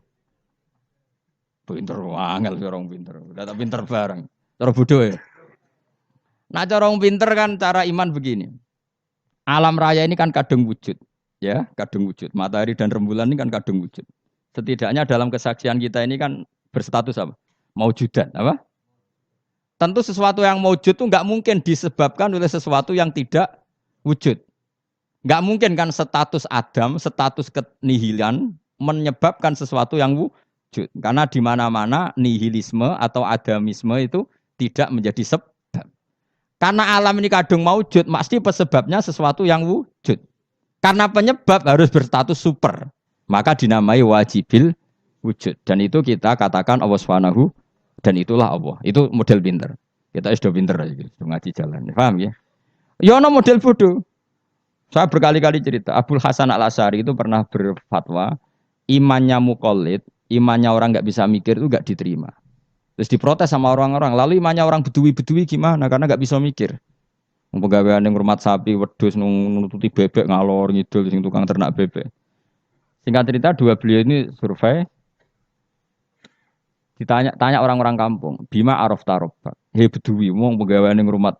Pinter angel cara wong pinter. Udah tak pinter bareng. Cara bodoh ya. Nah cara orang pinter kan cara iman begini. Alam raya ini kan kadung wujud. Ya, kadung wujud. Matahari dan rembulan ini kan kadung wujud. Setidaknya dalam kesaksian kita ini kan berstatus apa? Maujudan, apa? Tentu sesuatu yang wujud itu nggak mungkin disebabkan oleh sesuatu yang tidak wujud. Nggak mungkin kan status Adam, status kenihilan menyebabkan sesuatu yang wujud. Karena di mana-mana nihilisme atau adamisme itu tidak menjadi sebab. Karena alam ini kadung maujud, pasti sebabnya sesuatu yang wujud. Karena penyebab harus berstatus super. Maka dinamai wajibil wujud. Dan itu kita katakan Allah Subhanahu dan itulah Allah. Itu model pinter. Kita sudah pinter aja, ngaji jalan. Paham ya? Ya ono model bodoh. Saya berkali-kali cerita, Abdul Hasan Al-Asy'ari itu pernah berfatwa, imannya muqallid, imannya orang nggak bisa mikir itu nggak diterima. Terus diprotes sama orang-orang. Lalu imannya orang bedui-bedui gimana? Karena nggak bisa mikir. Pegawaian yang ngurmat sapi, wedhus nututi bebek ngalor ngidul sing tukang ternak bebek. Singkat cerita dua beliau ini survei. Tanya orang-orang kampung, Bima Araf Tarobak. Hei bedui, wong pegawaian yang ngurmat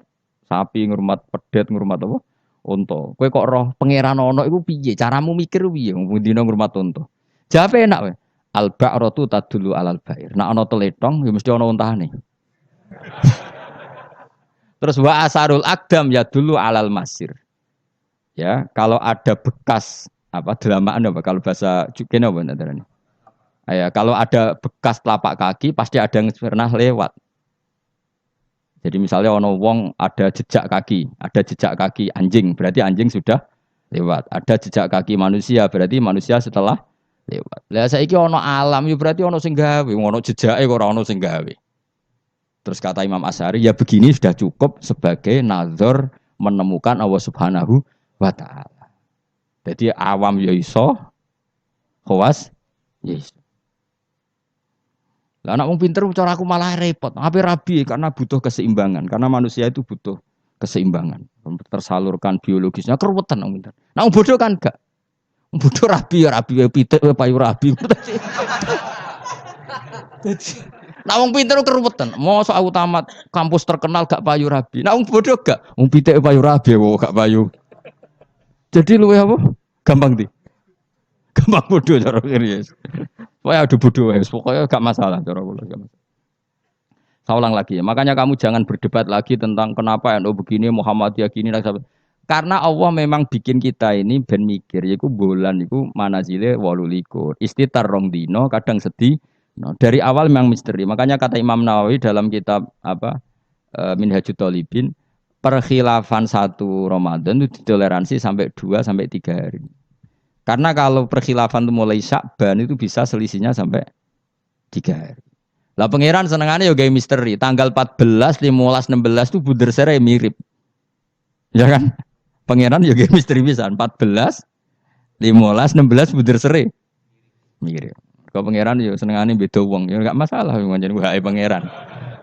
sapi, ngurmat pedet, ngurmat apa? Unta. Kowe kok roh pangeran ana iku piye? Caramu mikir piye? Wong dina ngurmat unta. Jawabe enak wae. Al ba'ratu tadullu alal ba'ir. Nek ana teletong ya mesti ana untane. Terus wa asarul aqdam ya dulu alal masir. Ya, kalau ada bekas apa delamaan apa kalau bahasa kene apa nandarane. Ya, kalau ada bekas telapak kaki pasti ada yang pernah lewat. Jadi misalnya ono wong ada jejak kaki anjing, berarti anjing sudah lewat. Ada jejak kaki manusia, berarti manusia setelah lewat. Lah saiki ono alam ya berarti ono sing gawe, ono jejake kok ora ono sing gawe. Terus kata Imam Asy'ari, ya begini sudah cukup sebagai nazar menemukan Allah Subhanahu wa taala. Jadi awam ya iso, khawas ya iso. Lah anak wong pinter cara aku malah repot. Apa rabi karena butuh keseimbangan. Karena manusia itu butuh keseimbangan. Tersalurkan biologisnya keruwetan wong pinter. Nah wong bodoh kan enggak. Wong bodoh rabi pitik payu rabi. Nah wong pinter keruwetan. Mosok aku tamat kampus terkenal gak payu rabi. Nah wong bodoh gak. Wong pitik payu rabi gak payu. Jadi luwe apa? Gampang di. Gampang bodoh cara kiri. Pokoknya ada bodoh, pokoknya gak masalah cara kula. Saya ulang lagi ya. Makanya kamu jangan berdebat lagi tentang kenapa NU begini, Muhammadiyah gini. Karena Allah memang bikin kita ini ben mikir. Yaitu bulan itu manazile 18. Istitar rong dino, kadang sedih. No, dari awal memang misteri. Makanya kata Imam Nawawi dalam kitab Minhajut Thalibin, perkhilafan 1 Ramadan itu ditoleransi sampai 2 sampai 3 hari. Karena kalau perkhilafan itu mulai Sya'ban itu bisa selisihnya sampai 3 hari. Lah pangeran senengannya ya gawe misteri. Tanggal 14, 15, 16 itu bunder sere mirip. Ya kan? Pangeran ya gawe misteri pisan. 14, 15, 16 bunder sere mirip. Kalau pangeran ya senengannya beda wong. Ya enggak masalah pancen wae pangeran.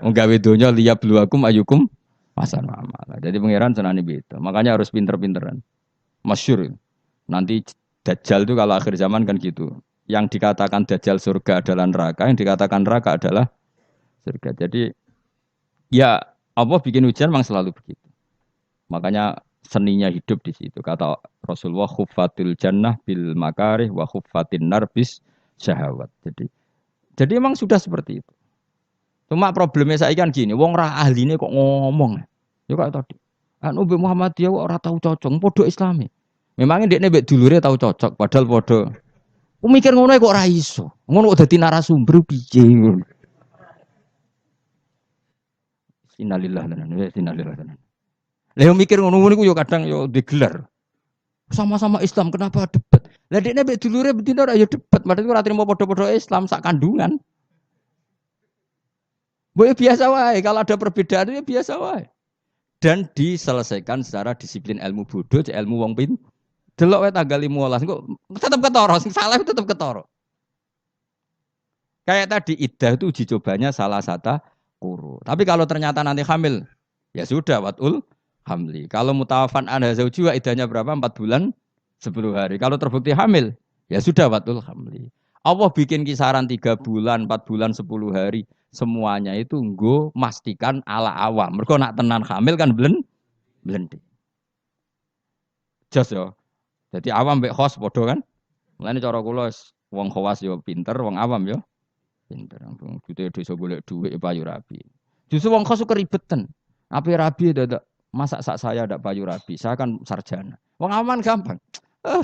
Wong gawe donya liya bluakum ayukum masan amal. Jadi pangeran senengannya beda. Makanya harus pinter-pinteran. Masyhur. Nanti Dajjal itu kalau akhir zaman kan gitu. Yang dikatakan Dajjal surga adalah neraka, yang dikatakan neraka adalah surga. Jadi ya Allah bikin ujian memang selalu begitu. Makanya seninya hidup di situ. Kata Rasulullah, khuffatil jannah bil makarih wa khuffatin nar bis syahawat. Jadi memang sudah seperti itu. Cuma problemnya saya kan gini, wong ra ahline kok ngomong. Ya kayak tadi. Anu Muhammadiyah kok ora tau cocok, podo Islami. Memangnya dia nebek dulure tahu cocok, padahal podo. Aku mikir ngono kok ora iso. Ngono kok dadi narasumber piye ngono. Innalillahi wa inna ilaihi raji'un. Lah mikir ngono niku yo kadang yo digelar. Sama-sama Islam kenapa debat? Lah dia nebek dulure betina ora yo debat, padahal ora trimo podo-podo Islam sak kandungan. Boleh biasa wae, kalau ada perbedaan ya biasa wae. Dan diselesaikan secara disiplin ilmu bodoh, ilmu wong pinter. Delok wae tanggal 15 kok tetep ketara, sing salah tetep ketara. Kayak tadi iddah itu uji cobanya salah satu kuru. Tapi kalau ternyata nanti hamil, ya sudah watul hamli. Kalau mutawafan anha zauji wa iddahnya berapa? 4 bulan 10 hari. Kalau terbukti hamil, ya sudah watul hamli. Allah bikin kisaran 3 bulan, 4 bulan, 10 hari. Semuanya itu nggo mastikan ala awam. Mergo nak tenan hamil kan blending. Jos yo. Jadi awam mbek khos padha kan? Mulane cara kula wong khawas yo pinter, wong awam yo pinter. Ampun dite desa golek dhuwit payu rabi. Justru wong kos keribetan. Api rabi dadak masak sak saya ndak payu rabi. Saya kan sarjana. Wong aman gampang.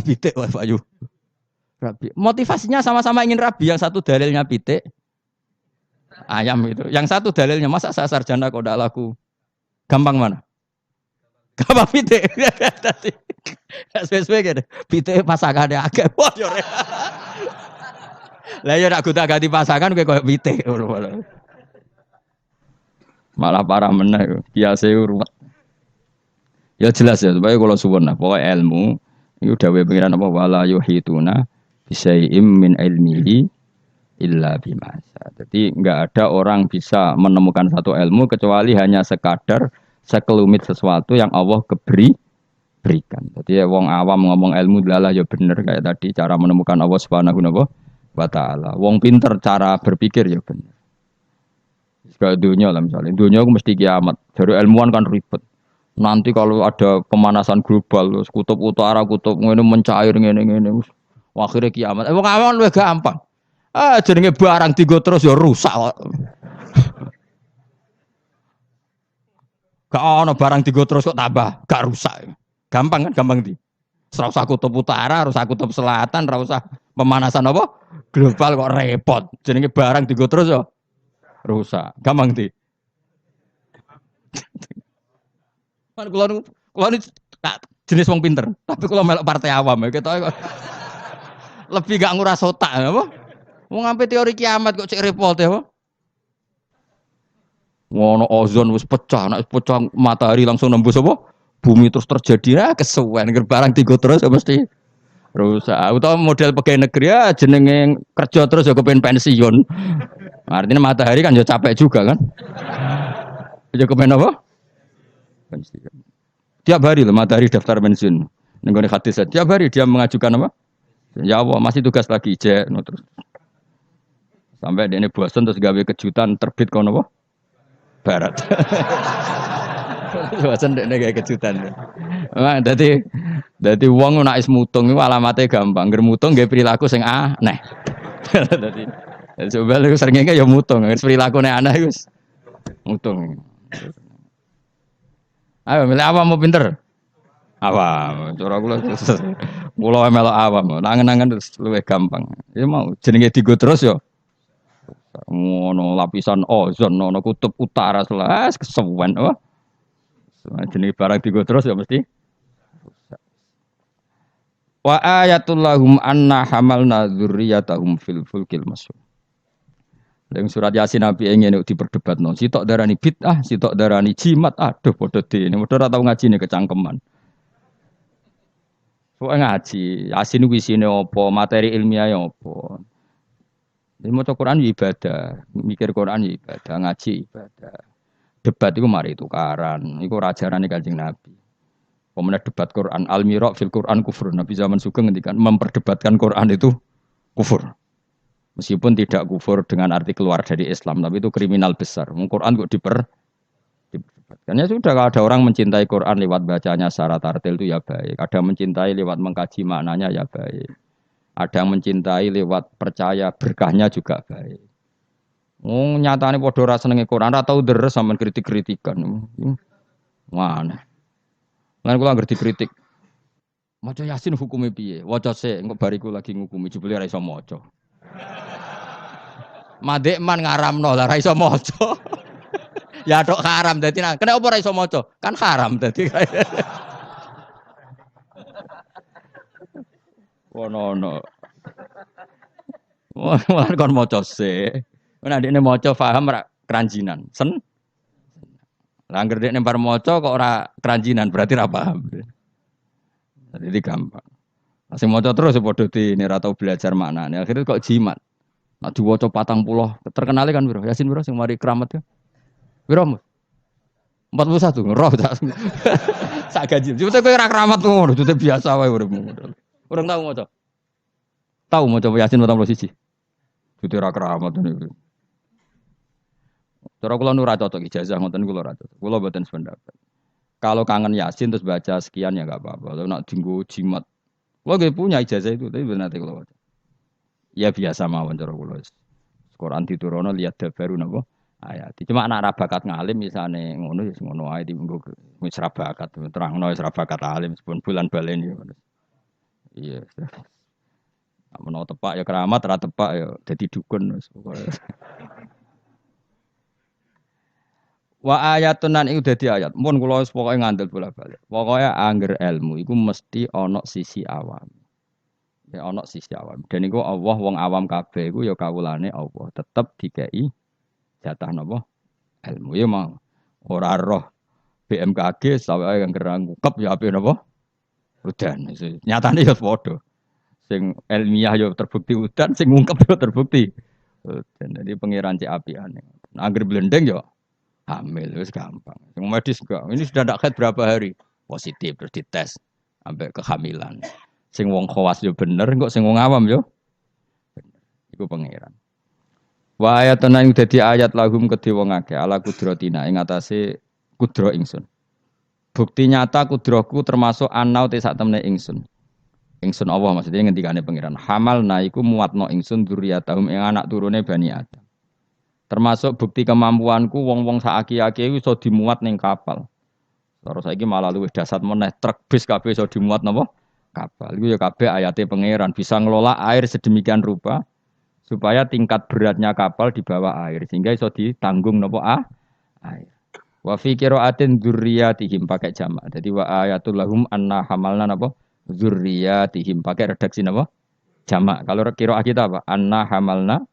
Pitik wae payu. Rabi. Motivasinya sama-sama ingin rabi. Yang satu dalilnya pitik, ayam itu. Yang satu dalilnya masa saya sarjana kok ndak laku. Gampang mana? Gampang pitik. Sesuai gitu. Pitik pasangane akeh. Wah yo. Lah ya nak gonta-ganti pasangan kowe pitik. Malah parah meneh biasa ruwet. Ya jelas ya, supaya kalau suwun nah, pokoknya ilmu itu dawuh pengiran apa wala yuhituna bisyai'im min ilmihi illa bima. Jadi enggak ada orang bisa menemukan satu ilmu kecuali hanya sekadar sekelumit sesuatu yang Allah berikan. Jadi ya, wong awam ngomong ilmu adalah ya bener kayak tadi cara menemukan Allah Subhanahu wa taala. Wong pinter cara berpikir ya bener. Kayak dunia lah misalnya, dunia aku mesti kiamat. Dari ilmuwan kan ribet. Nanti kalau ada pemanasan global, kutub utara, kutub ini mencair ngene. Akhirnya kiamat. Wong awam luwih gampang. Jenenge barang tiga terus ya rusak. Gak ono barang tiga terus kok tambah, gak rusak. Gampang kan, gampang di. Ora usah kutub utara, ora usah kutub selatan, ora usah pemanasan apa? Global kok repot. Jenenge barang tiga terus ya rusak. Gampang di. Kan kula ini jenis wong pinter, tapi kula melok partai awam ya ketoke kok. Lebih gak nguras otak apa? Wong ngampe teori kiamat kok cek repot ya apa? Ngono ozon wis pecah, nek pecah matahari langsung nembus apa? Bumi terus terjadi kesuwen barang tiga terus ya mesti rusak. Utawa model pegawai negeri ya jenenge kerja terus ya kepen pensiun. Artinya matahari kan ya capek juga kan? Ya kepen apa? Pensiun. Tiap hari loh matahari daftar pensiun. Nenggone hadis tiap hari dia mengajukan apa? Ya Allah masih tugas lagi ijek no, terus. Sampai dia ini bosan terus gawe kejutan terbit kono apa? Barat. Bosan dia gawe kejutan. Nah, dadi wong nek is mutung iku alamate gampang. Ngger mutung gawe perilaku sing aneh. Dadi coba lu seringnya ya mutung, perilaku aneh iku mutung. Ayo milih awam mau pinter. Awam, cara kula melok awam. Nangen-nangen terus luwih gampang. Ya mau jenenge digo terus ya. Ngono lapisan ozon ono kutub utara selas kesuwen apa. Jenenge barang digo terus ya mesti. Wa ayatul lahum anna hamalna dzurriyyatahum fil fulkil masyhur. Yang surat Yasin Nabi ingin diperdebatno. Sitok darani bid'ah, sitok darani jimat. Aduh padha dene. Padha ora tau ngajine kecangkeman. Soale ngaji, Yasin kuwi isine apa, materi ilmiah apa. Jadi maca Quran ibadah, mikir Quran ibadah, ngaji ibadah. Debat iku mari tukaran. Iku ora ajarane Kanjeng Nabi. Pemenang debat Quran, al-mira' fil Quran kufur. Nabi zaman Sugeng ngendikan memperdebatkan Quran itu kufur. Meskipun tidak kufur dengan arti keluar dari Islam, tapi itu kriminal besar. Quran kok diperdebatkan. Ya sudah, kalau ada orang mencintai Quran lewat bacanya secara tartil itu ya baik. Ada yang mencintai lewat mengkaji maknanya ya baik. Ada yang mencintai lewat percaya berkahnya juga baik. Nyatane padha ora senenge Quran, ora tau deres sampean kritik-kritikan. Mana? Lan kula anggere dikritik. Maca Yasin hukume piye? Waca sik, engko bariku lagi ngukumi jebule ora iso maca. Mandek man ngaramno lah ra iso maca. Ya tok haram dadi kena apa ora iso maca? Kan haram dadi. Ono. Wah kon maca sik. Nek ndekne maca paham ra keranjinan. Lah anggere dekne bar maca kok ora keranjinan berarti ra paham. Jadi gampang. Sing maca terus padha dene ora tau belajar maknane. Akhirnya kok jimat. Nek diwaca 40 terkenal kan piro? Yasin piro sing mari keramat ya? Piro? 41 roh tak. Sak gaji. Cuma kowe ora keramat ngono, itu biasa wae uripmu. Urung tau maca. Tahu maca Yasin 41. Itu ora keramat niku. Cara kula nu ora cocok ijazah ngoten kula ora cocok. Kula mboten sependapat. Kalau kangen Yasin terus baca sekian ya enggak apa-apa. Kalau nak dinggo jimat. Kula nggih punya ijazah itu, tapi bener kula baca. Ya biasa mawon cara kula. Quran diturunno lihat dabaru napa ayat. Cuma anak rabakat ngalim misalnya ngono ya ngono ae dienggo wis rabakat terangno wis rabakat alim pun bulan balen ya. Iya. Menawa tepak ya keramat, ora tepak ya dadi dukun wis pokoke. Wa ayatun nan iku dadi ayat. Mun kula wis pokoke ngandel bolak-balik. Pokoke angger ilmu iku mesti ana sisi awam. Ya ana sisi awam. Dan iku Allah wong awam kabeh iku ya kawulane Allah. Tetep dikei jatah napa? Ilmu ya mau. Ora roh BMKG sawae yang gerang ngukep ya ape napa? Udan. Nyatane ya padha. Sing ilmiah yo terbukti udan, sing ngungkep yo terbukti udan. Jadi pangeran cek apiane. Angger blendeng yo hamil wis gampang. Sing medis enggak. Ini sudah ndak haid berapa hari? Positif terus dites sampai kehamilan. Sing wong khawas yo bener, kok sing wong awam yo bener. Iku pangeran. Wa ayatun ing dadi ayat lahum kedhe wong akeh ala kudratina ing atase kudra ingsun. Bukti nyata kudraku termasuk anau te sak temne ingsun. Ingsun Allah maksudnya ngendikane pangeran hamalna iku muatno ingsun dzurriyyatahum ing anak turune Bani Adam. Termasuk bukti kemampuanku wong-wong saaki-aki iso dimuat ning kapal. Terus saiki malah luwih dasar meneh truk bis kabeh iso dimuat napa? Kapal. Iku ya kabeh ayate pangeran bisa ngelola air sedemikian rupa supaya tingkat beratnya kapal di bawah air sehingga iso ditanggung napa air. Wa fi qiraatin dzurriyyatihim pakai jamak. Jadi wa ayatul lahum anna hamalna napa? Dzurriyyatihim pakai redaksi napa? Jamak. Kalau qiraah kita apa? Anna hamalna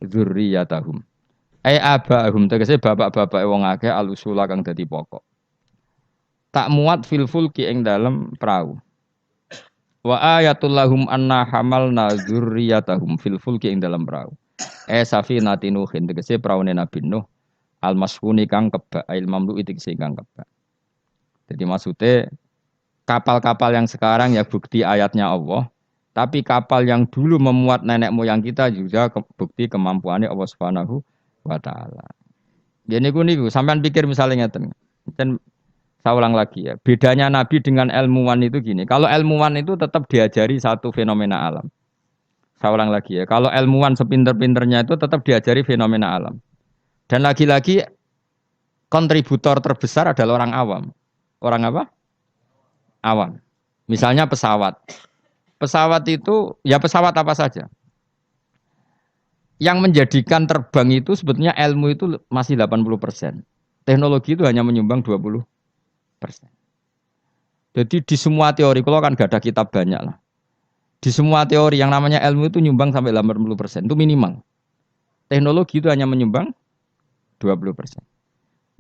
dzurriyyatahum. Abahum tegese bapak-bapak wong akeh alusula kang dadi pokok. Tak muat fil fulki ing dalem perahu. Wa ayatul lahum anna hamalna dzurriyyatahum fil fulki ing dalem perahu. Safinatin Nuhin tegese praune Nabi Nuh al-masfuni kang kebak il mamlu tegese kang kebak. Jadi maksudnya kapal-kapal yang sekarang ya bukti ayatnya Allah, tapi kapal yang dulu memuat nenek moyang kita juga bukti kemampuannya Allah Subhanahu wa taala. Ya niku sampean pikir misalnya ngeten. Dan saya ulang lagi ya, bedanya Nabi dengan ilmuwan itu gini. Kalau ilmuwan itu tetap diajari satu fenomena alam. Saya ulang lagi ya, kalau ilmuwan sepinter-pinternya itu tetap diajari fenomena alam. Dan lagi-lagi kontributor terbesar adalah orang awam. Orang apa? Awam. Misalnya pesawat. Pesawat itu, ya pesawat apa saja. Yang menjadikan terbang itu sebetulnya ilmu itu masih 80%. Teknologi itu hanya menyumbang 20%. Jadi di semua teori, kalau kan gak ada kitab banyak lah. Di semua teori yang namanya ilmu itu nyumbang sampai 80%. Itu minimal. Teknologi itu hanya menyumbang 20%.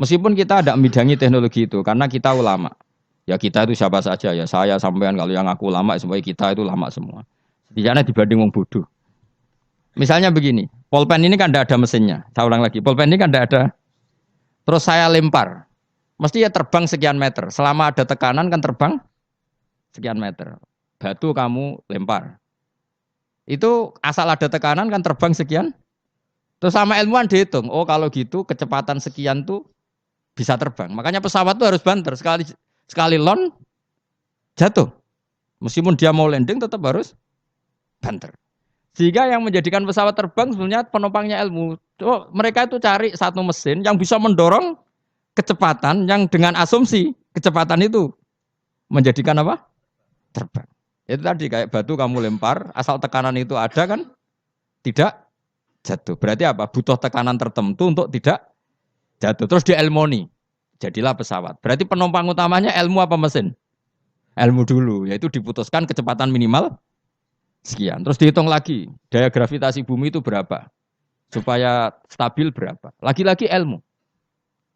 Meskipun kita ada membidangi teknologi itu, karena kita ulama. Ya kita itu siapa saja ya, saya sampean kalau yang aku ulama, semuanya kita itu ulama semua. Setidaknya dibanding wong bodoh. Misalnya begini, pulpen ini kan tidak ada mesinnya. Saya ulang lagi, pulpen ini kan tidak ada. Terus saya lempar, mesti ya terbang sekian meter. Selama ada tekanan kan terbang sekian meter. Batu kamu lempar. Itu asal ada tekanan kan terbang sekian. Terus sama ilmuwan dihitung, oh kalau gitu kecepatan sekian tuh bisa terbang. Makanya pesawat tuh harus banter. Sekali lon jatuh. Meskipun dia mau landing tetap harus banter. Sehingga yang menjadikan pesawat terbang sebenarnya penumpangnya ilmu. Oh, mereka itu cari satu mesin yang bisa mendorong kecepatan yang dengan asumsi kecepatan itu menjadikan apa? Terbang. Itu tadi kayak batu kamu lempar, asal tekanan itu ada kan tidak jatuh. Berarti apa? Butuh tekanan tertentu untuk tidak jatuh. Terus dielmoni. Jadilah pesawat. Berarti penumpang utamanya ilmu apa mesin? Ilmu dulu, yaitu diputuskan kecepatan minimal sekian. Terus dihitung lagi, daya gravitasi bumi itu berapa? Supaya stabil berapa? Lagi-lagi ilmu.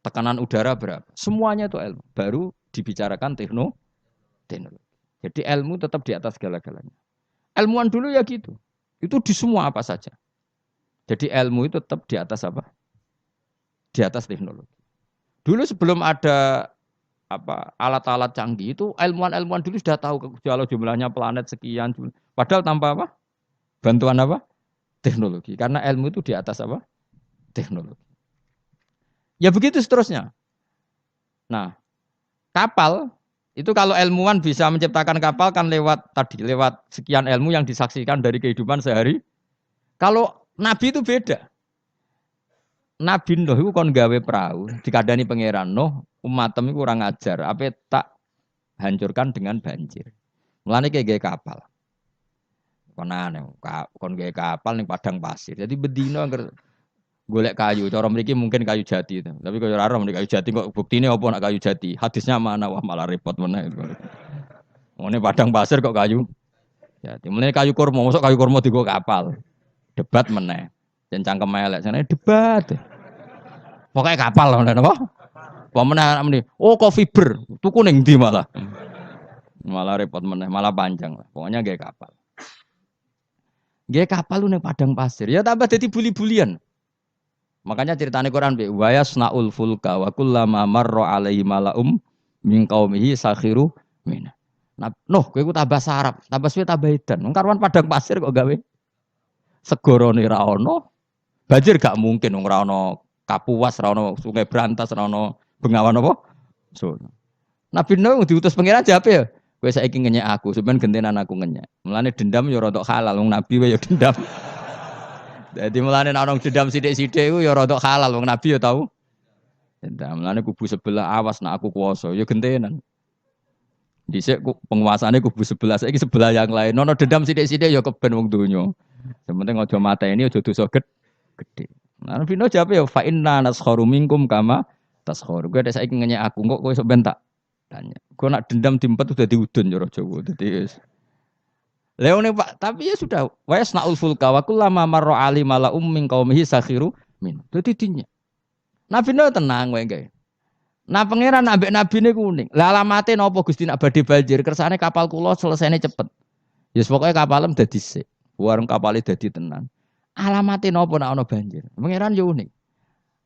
Tekanan udara berapa? Semuanya itu ilmu. Baru dibicarakan teknologi. Jadi ilmu tetap di atas segala-galanya. Ilmuwan dulu ya gitu. Itu di semua apa saja. Jadi ilmu itu tetap di atas apa? Di atas teknologi. Dulu sebelum ada alat-alat canggih itu ilmuwan-ilmuwan dulu sudah tahu kalau jumlahnya planet sekian. Padahal tanpa apa? Bantuan apa? Teknologi. Karena ilmu itu di atas apa? Teknologi. Ya begitu seterusnya. Nah, kapal itu kalau ilmuwan bisa menciptakan kapal kan lewat sekian ilmu yang disaksikan dari kehidupan sehari. Kalau Nabi itu beda. Nabi Nuh iku kon gawe perahu, dikandani pangeran Nuh, umatem iku kurang ajar, ape tak hancurkan dengan banjir. Mulane kayak gawe kapal. Konane, kon gawe kapal ning padang pasir. Jadi bedino angger golek kayu, cara mriki mungkin kayu jati itu. Tapi kaya ora roh kayu jati kok buktine apa nak kayu jati? Hadisnya mana? Wah malah repot meneh. Ngene padang pasir kok kayu jati. Mulane kayu kurma, mosok kayu kurma digo kapal. Debat meneh. Jan cangkem elek, jane debat. Pokoke kapal ngono napa? Apa meneh oh kok fiber, tuku ning ndi malah. Malah repot meneh, malah panjang. Pokoknya gawe kapal. Gawe kapal lu ning padang pasir. Ya tambah dadi buli-bulian. Makanya ceritane Quran be wa yasnaul fulka wa kullama marra alaihi malaum min qaumihi sakhiru min. Noh, kowe ku tambah sarap, tambah suwe tambah edan. Wong karwan padang pasir kok gawe segorone ra ono. Banjir gak mungkin wong ora ono Kapuas, ora ono Sungai Brantas, ora ono Bengawan apa? So. Nabi Nuh diutus pangeran jape ya. Kowe saiki ngenyek aku, sampeyan gentenan aku ngenyek. Mulane dendam ya rada halal, wong nabi wae ya dendam. Dadi mulane nek ana dendam sithik-sithik iku ya rada halal, wong nabi ya tau. Dendam. Mulane kubu sebelah awas nek aku kuwasa, ya gentenan. Dhisik penguasane kubu sebelah, saiki sebelah yang lain. Ono dendam sithik-sithik ya keben wong donya. Sementing aja mateni aja dosa gede. Nah, Nabi Nuh jawab ya fa inna naskharu minkum kama taskharu. Kowe nek saiki ngenyek aku kok kowe sok ben tak tanya. Kowe nak dendam diempet udah diudun cara Jawa. Dadi Leone Pak, tapi ya sudah wa yasnaul fulka wa kullama marra ali mala min qaumihi sakhiru min. Dadi dinya. Nabi Nuh tenang wae gawe. Nah pangeran ambek nabine kuning. Lah alamate napa Gusti nak badhe banjir kersane kapal kula selesainya cepet. Ya pokoke kapalem dadi sik. Warung kapale dadi tenan. Alamate napa nek ana banjir? Pangeran yo unik.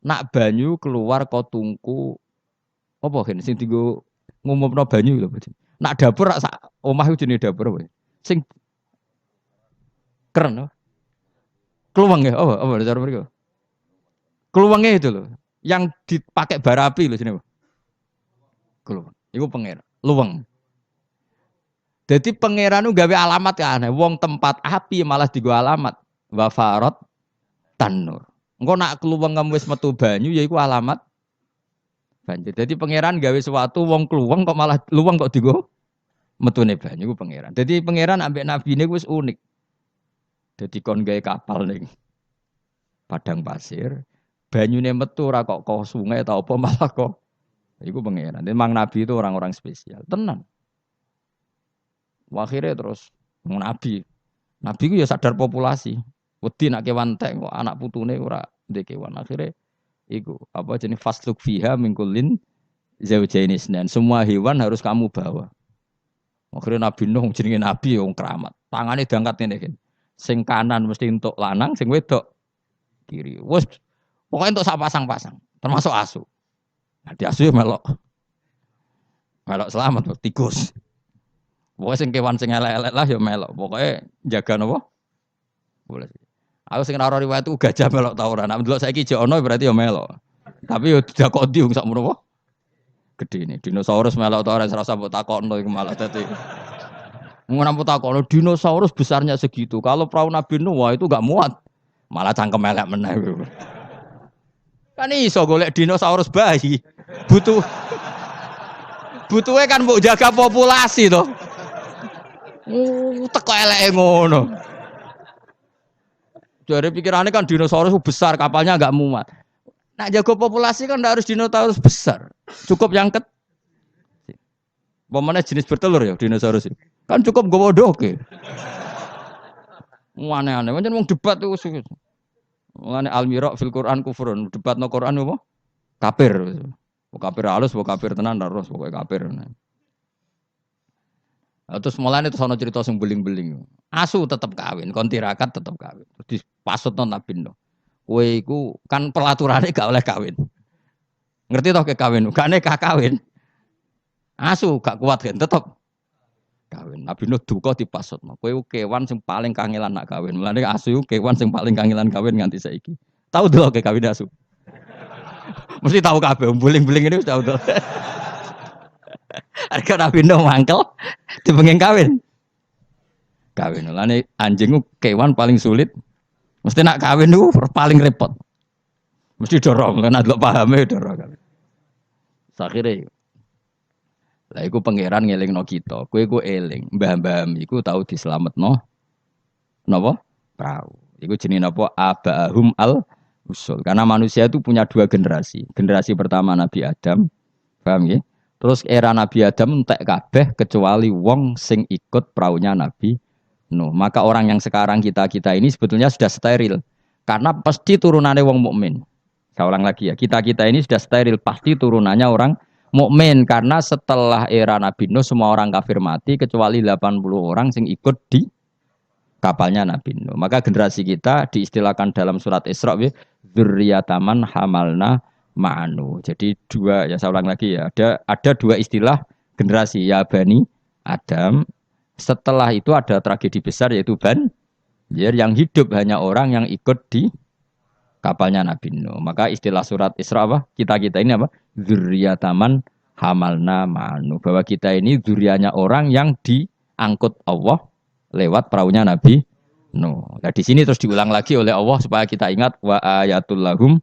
Nak banyu keluar kok tungku apa gen sing dienggo ngumumno banyu lho. Nak dapur sak omah iku jenenge dapur apa? Sing keren. Kluweng ya apa cara mriko? Kluwenge itu loh. Yang dipakai bara api lho jenenge. Kluweng. Iku pangeran. Luweng. Jadi pangeran gawe alamat ya aneh. Wong tempat api malah digo alamat. Wafarot tanur. Engko nak kluweng wis metu banyu ya iku alamat banjir. Jadi pangeran gawe sesuatu wong kluweng kok malah luweng kok digo metune banyu iku pangeran. Jadi pangeran ambek nabine wis unik. Jadi kon gawe kapal ning padang pasir, banyune metu ora kok sungai ta apa malah kok iku pangeran. Memang nabi itu orang-orang spesial. Tenan. Akhirnya terus nabi ku ya sadar populasi. Wedi nak kewan tek kok anak putune ora ndek kewan. Akhirnya iku apa jenis fasluk fiha min kullin zaujaini isnan. Semua hewan harus kamu bawa. Akhirnya Nabi Nuh jenenge nabi wong keramat. Tangane diangkat ngene iki. Sing kanan mesti entuk lanang, sing wedok kiri. Wes pokoke entuk sak pasang-pasang, termasuk asu. Nah, di asu ya melok selamat tikus. Pokoknya sing kewan sing elek-elek lah ya melok. Pokoknya jaga napa? Boleh. Aku sing ora riwayat gajah melok ta ora. Nek ndelok saiki jek ono berarti ya melok. Tapi yo didakoni wong sak menawa. Gedhe ne. Dinosaurus melok ta ora serasa mbok takokno iku malah dadi. Ngono mbok takokno dinosaurus besarnya segitu. Kalau perahu Nabi Nuh wah itu enggak muat. Malah cangkem elek meneh. Kan iso golek dinosaurus bayi. Butuhe kan mbok jaga populasi to. Teko eleke ngono. Dari pikirannya kan dinosaurus besar, kapalnya enggak muat. Nak jaga populasi kan enggak harus dinosaurus besar. Cukup yang Pemane jenis bertelur ya dinosaurus. Kan cukup gowo doke. Aneh-aneh, pancen wong debat itu. Mulane al-mira' fil Qur'an kufrun. Debatno Qur'an apa? Kafir. Kafir halus, kafir tenan terus pokoke kafir. Terus mulane terus ana cerita sing beling-beling. Asu tetep kawin, kon tirakat tetep kawin. Terus dipasutno Nabi Nuh. Kowe iku kan pelaturane gak oleh kawin. Ngerti toh ke kawin? Gak nekah kawin. Asu gak kuat kan tetep kawin. Nabi Nuh duka dipasutno. Kowe kewan sing paling kangelan nak kawin. Mulane asu kewan sing paling kangelan kawin nganti saiki. Tahu delok ke kawin asu. Mesti tahu kabeh, beling-beling ini wis tahu delok. Harga Nabi Nuh mangkel dipengin kawin. Kawin. Lane anjing ku kewan paling sulit. Mesti nak kawin ku paling repot. Mesti dorong kan delok pahame dorong kan. Akhire lah iku pangeran ngelingno kita. Kowe iku eling, mbah-mbah iku tau dislametno napa? Perahu. Iku jenenge napa? Abahum al usul. Karena manusia itu punya dua generasi. Generasi pertama Nabi Adam, paham ya? Terus era Nabi Adam entek kabeh kecuali wong sing ikut perahunya Nabi Nuh. Maka orang yang sekarang kita ini sebetulnya sudah steril. Karena pasti turunannya wong mukmin. Saya ulang lagi ya, kita ini sudah steril, pasti turunannya orang mukmin karena setelah era Nabi Nuh semua orang kafir mati kecuali 80 orang sing ikut di kapalnya Nabi Nuh. Maka generasi kita diistilahkan dalam surat Isra dzurriyyataman hamalna ma'anu. Jadi dua, ya saya ulang lagi ya, ada dua istilah generasi ya Bani Adam. Setelah itu ada tragedi besar yaitu Banjir yang hidup hanya orang yang ikut di kapalnya Nabi Nuh. Maka istilah surat Isra apa? Kita ini apa? Dzurriyyataman hamalna ma'anu. Bahwa kita ini dzurriyyahnya orang yang diangkut Allah lewat perahunya Nabi Nuh. Nah, di sini terus diulang lagi oleh Allah supaya kita ingat wa ayatul lahum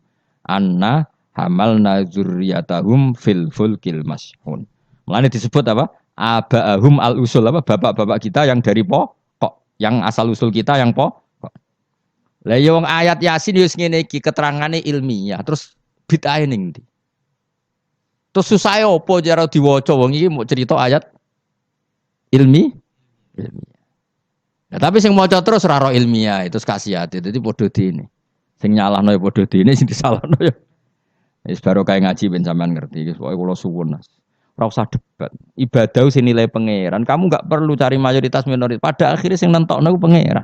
anna hamalna dzurriyyatahum fil fulkil mashhun. Mulane disebut apa? Abahum al usul apa? Bapak-bapak kita yang dari pokok, yang asal usul kita yang pokok. Lah ya wong ayat Yasin yo ngene iki keterangane ilmiah, terus bid'ah ning ndi? Terus susah opo cara diwaca wong iki mau cerita ayat ilmiah. Nah, tapi sing maca terus ora ro ilmiah itu kasiat. Dadi padha dene. Sing nyalahno ya padha dene, sing disalahno ya. Wis baru kayak ngaji ben sampean ngerti. Pokoke kula suwun. Ora usah debat. Ibadah sing nilai pangeran. Kamu enggak perlu cari mayoritas minoritas. Pada akhirnya sing nentokno ku pangeran.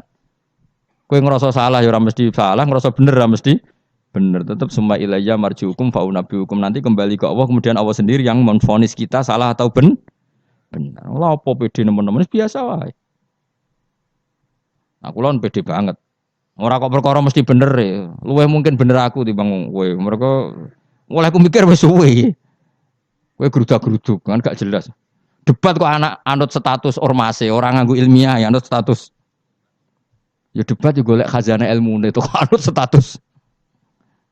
Kowe ngerasa salah ya ora mesti salah, ngerasa bener ora mesti bener. Tetap semua ilayya marjiukum faunabiukum, nanti kembali ke Allah, kemudian Allah sendiri yang menvonis kita salah atau benar. Lah apa pede nemen-nemen biasa wae. Aku lawan pede banget. Ora kok perkara mesti bener ya. Luwih mungkin bener aku timbang kowe. Mereka mulai aku mikir wis suwe. Kowe gerudak-geruduk kan gak jelas. Debat kok anak anut status ormase, orang nganggo ilmiah ya anut status. Ya debat ya golek khazanah ilmune itu anut status.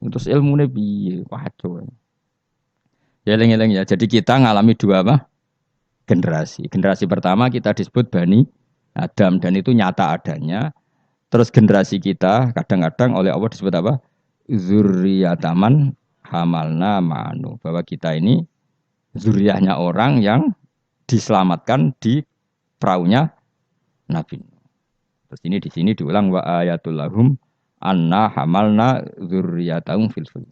Terus ilmune piye? Waduh. Ya eling-eling ya. Jadi kita ngalami dua apa? Generasi. Generasi pertama kita disebut Bani Adam dan itu nyata adanya. Terus generasi kita kadang-kadang oleh Allah disebut apa? Zurriyataman hamalna ma'anu. Bahwa kita ini zuriyahnya orang yang diselamatkan di perahunya Nabi. Terus ini di sini diulang wa ayatul lahum anna hamalna zurriyatahum fil fulk.